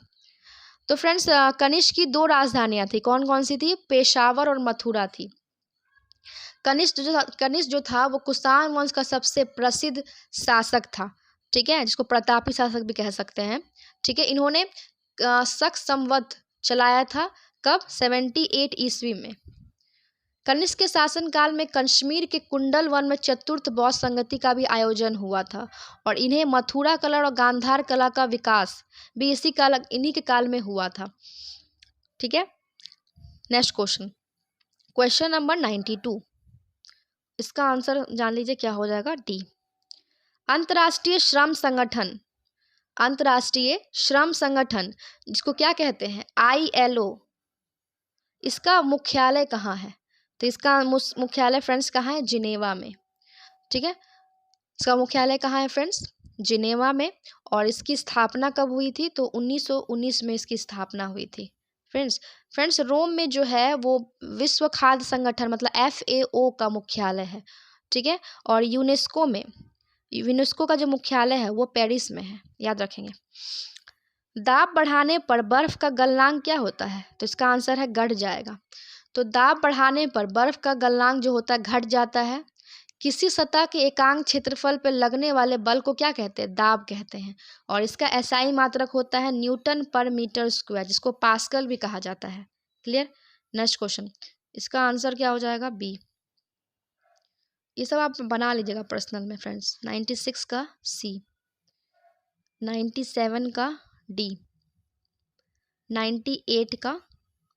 तो फ्रेंड्स कनिष्क की दो राजधानियां थी, कौन कौन सी थी? पेशावर और मथुरा थी। कनिष्क जो था वो कुषाण वंश का सबसे प्रसिद्ध शासक था। ठीक है, जिसको प्रतापी शासक भी कह सकते हैं। ठीक है, इन्होंने शक संवत चलाया था कब? 78 ईस्वी में। कनिष्क के शासनकाल में कश्मीर के कुंडल वन में चतुर्थ बौद्ध संगति का भी आयोजन हुआ था। और इन्हें मथुरा कला और गांधार कला का विकास भी इन्हीं के काल में हुआ था। ठीक है, नेक्स्ट क्वेश्चन नंबर 92, इसका आंसर जान लीजिए क्या हो जाएगा? डी। अंतर्राष्ट्रीय श्रम संगठन जिसको क्या कहते हैं? ILO, इसका मुख्यालय कहाँ है? तो इसका मुख्यालय फ्रेंड्स कहाँ है? जिनेवा में। ठीक है, इसका मुख्यालय कहाँ है फ्रेंड्स? जिनेवा में। और इसकी स्थापना कब हुई थी? तो 1919 में इसकी स्थापना हुई थी। फ्रेंड्स रोम में जो है वो विश्व खाद्य संगठन मतलब FAO का मुख्यालय है। ठीक है, और यूनेस्को यूनेस्को का जो मुख्यालय है वो पेरिस में है, याद रखेंगे। दाब बढ़ाने पर बर्फ का गलनांक क्या होता है? तो इसका आंसर है घट जाएगा। तो दाब बढ़ाने पर बर्फ का गलनांक जो होता है घट जाता है। किसी सतह के एकांक क्षेत्रफल पर लगने वाले बल को क्या कहते हैं? दाब कहते हैं। और इसका एसआई मात्रक होता है न्यूटन पर मीटर स्क्वायर, जिसको पास्कल भी कहा जाता है। क्लियर? नेक्स्ट क्वेश्चन, इसका आंसर क्या हो जाएगा? बी। ये सब आप बना लीजिएगा पर्सनल में फ्रेंड्स। 96 का सी, 97 का डी, 98 का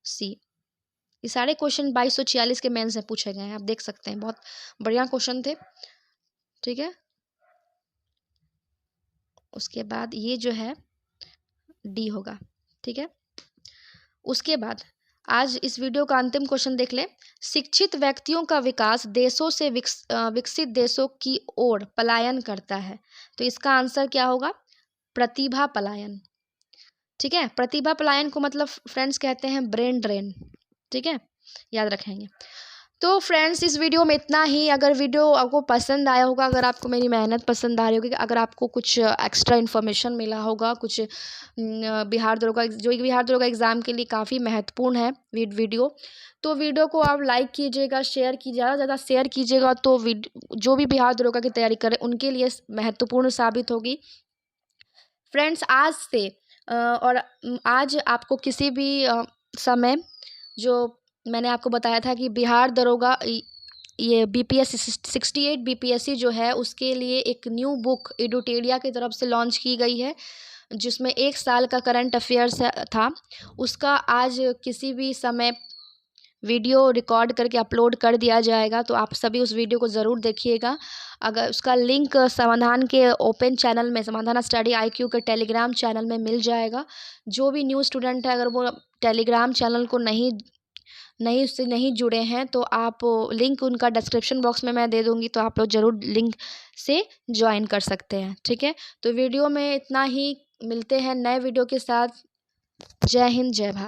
सी। ये सारे क्वेश्चन 2246 के मेंस से पूछे गए हैं, आप देख सकते हैं, बहुत बढ़िया क्वेश्चन थे। ठीक है, उसके बाद ये जो है डी होगा। ठीक है, उसके बाद आज इस वीडियो का अंतिम क्वेश्चन देख ले। शिक्षित व्यक्तियों का विकास देशों से विकसित देशों की ओर पलायन करता है। तो इसका आंसर क्या होगा? प्रतिभा पलायन। ठीक है, प्रतिभा पलायन को मतलब फ्रेंड्स कहते हैं ब्रेन ड्रेन। ठीक है, याद रखेंगे। तो फ्रेंड्स इस वीडियो में इतना ही। अगर वीडियो आपको पसंद आया होगा, अगर आपको मेरी मेहनत पसंद आ रही होगी, अगर आपको कुछ एक्स्ट्रा इन्फॉर्मेशन मिला होगा, कुछ बिहार दरोगा जो बिहार दरोगा एग्ज़ाम के लिए काफ़ी महत्वपूर्ण है वीडियो, तो वीडियो को आप लाइक कीजिएगा, शेयर कीजिए, ज़्यादा से ज़्यादा शेयर कीजिएगा। तो जो भी बिहार दरोगा की तैयारी करें उनके लिए महत्वपूर्ण साबित होगी। फ्रेंड्स आज से और आज आपको किसी भी समय, जो मैंने आपको बताया था कि बिहार दरोगा ये बीपीएससी 68 बीपीएससी जो है उसके लिए एक न्यू बुक एडुटेरिया की तरफ से लॉन्च की गई है, जिसमें 1 साल का करंट अफेयर्स था। उसका आज किसी भी समय वीडियो रिकॉर्ड करके अपलोड कर दिया जाएगा, तो आप सभी उस वीडियो को ज़रूर देखिएगा। अगर उसका लिंक समाधान के ओपन चैनल में, समाधान स्टडी IQ के टेलीग्राम चैनल में मिल जाएगा। जो भी न्यू स्टूडेंट है, अगर वो टेलीग्राम चैनल को उससे नहीं जुड़े हैं, तो आप लिंक उनका डिस्क्रिप्शन बॉक्स में मैं दे दूँगी, तो आप लोग ज़रूर लिंक से ज्वाइन कर सकते हैं। ठीक है, तो वीडियो में इतना ही। मिलते हैं नए वीडियो के साथ। जय हिंद, जय भारत।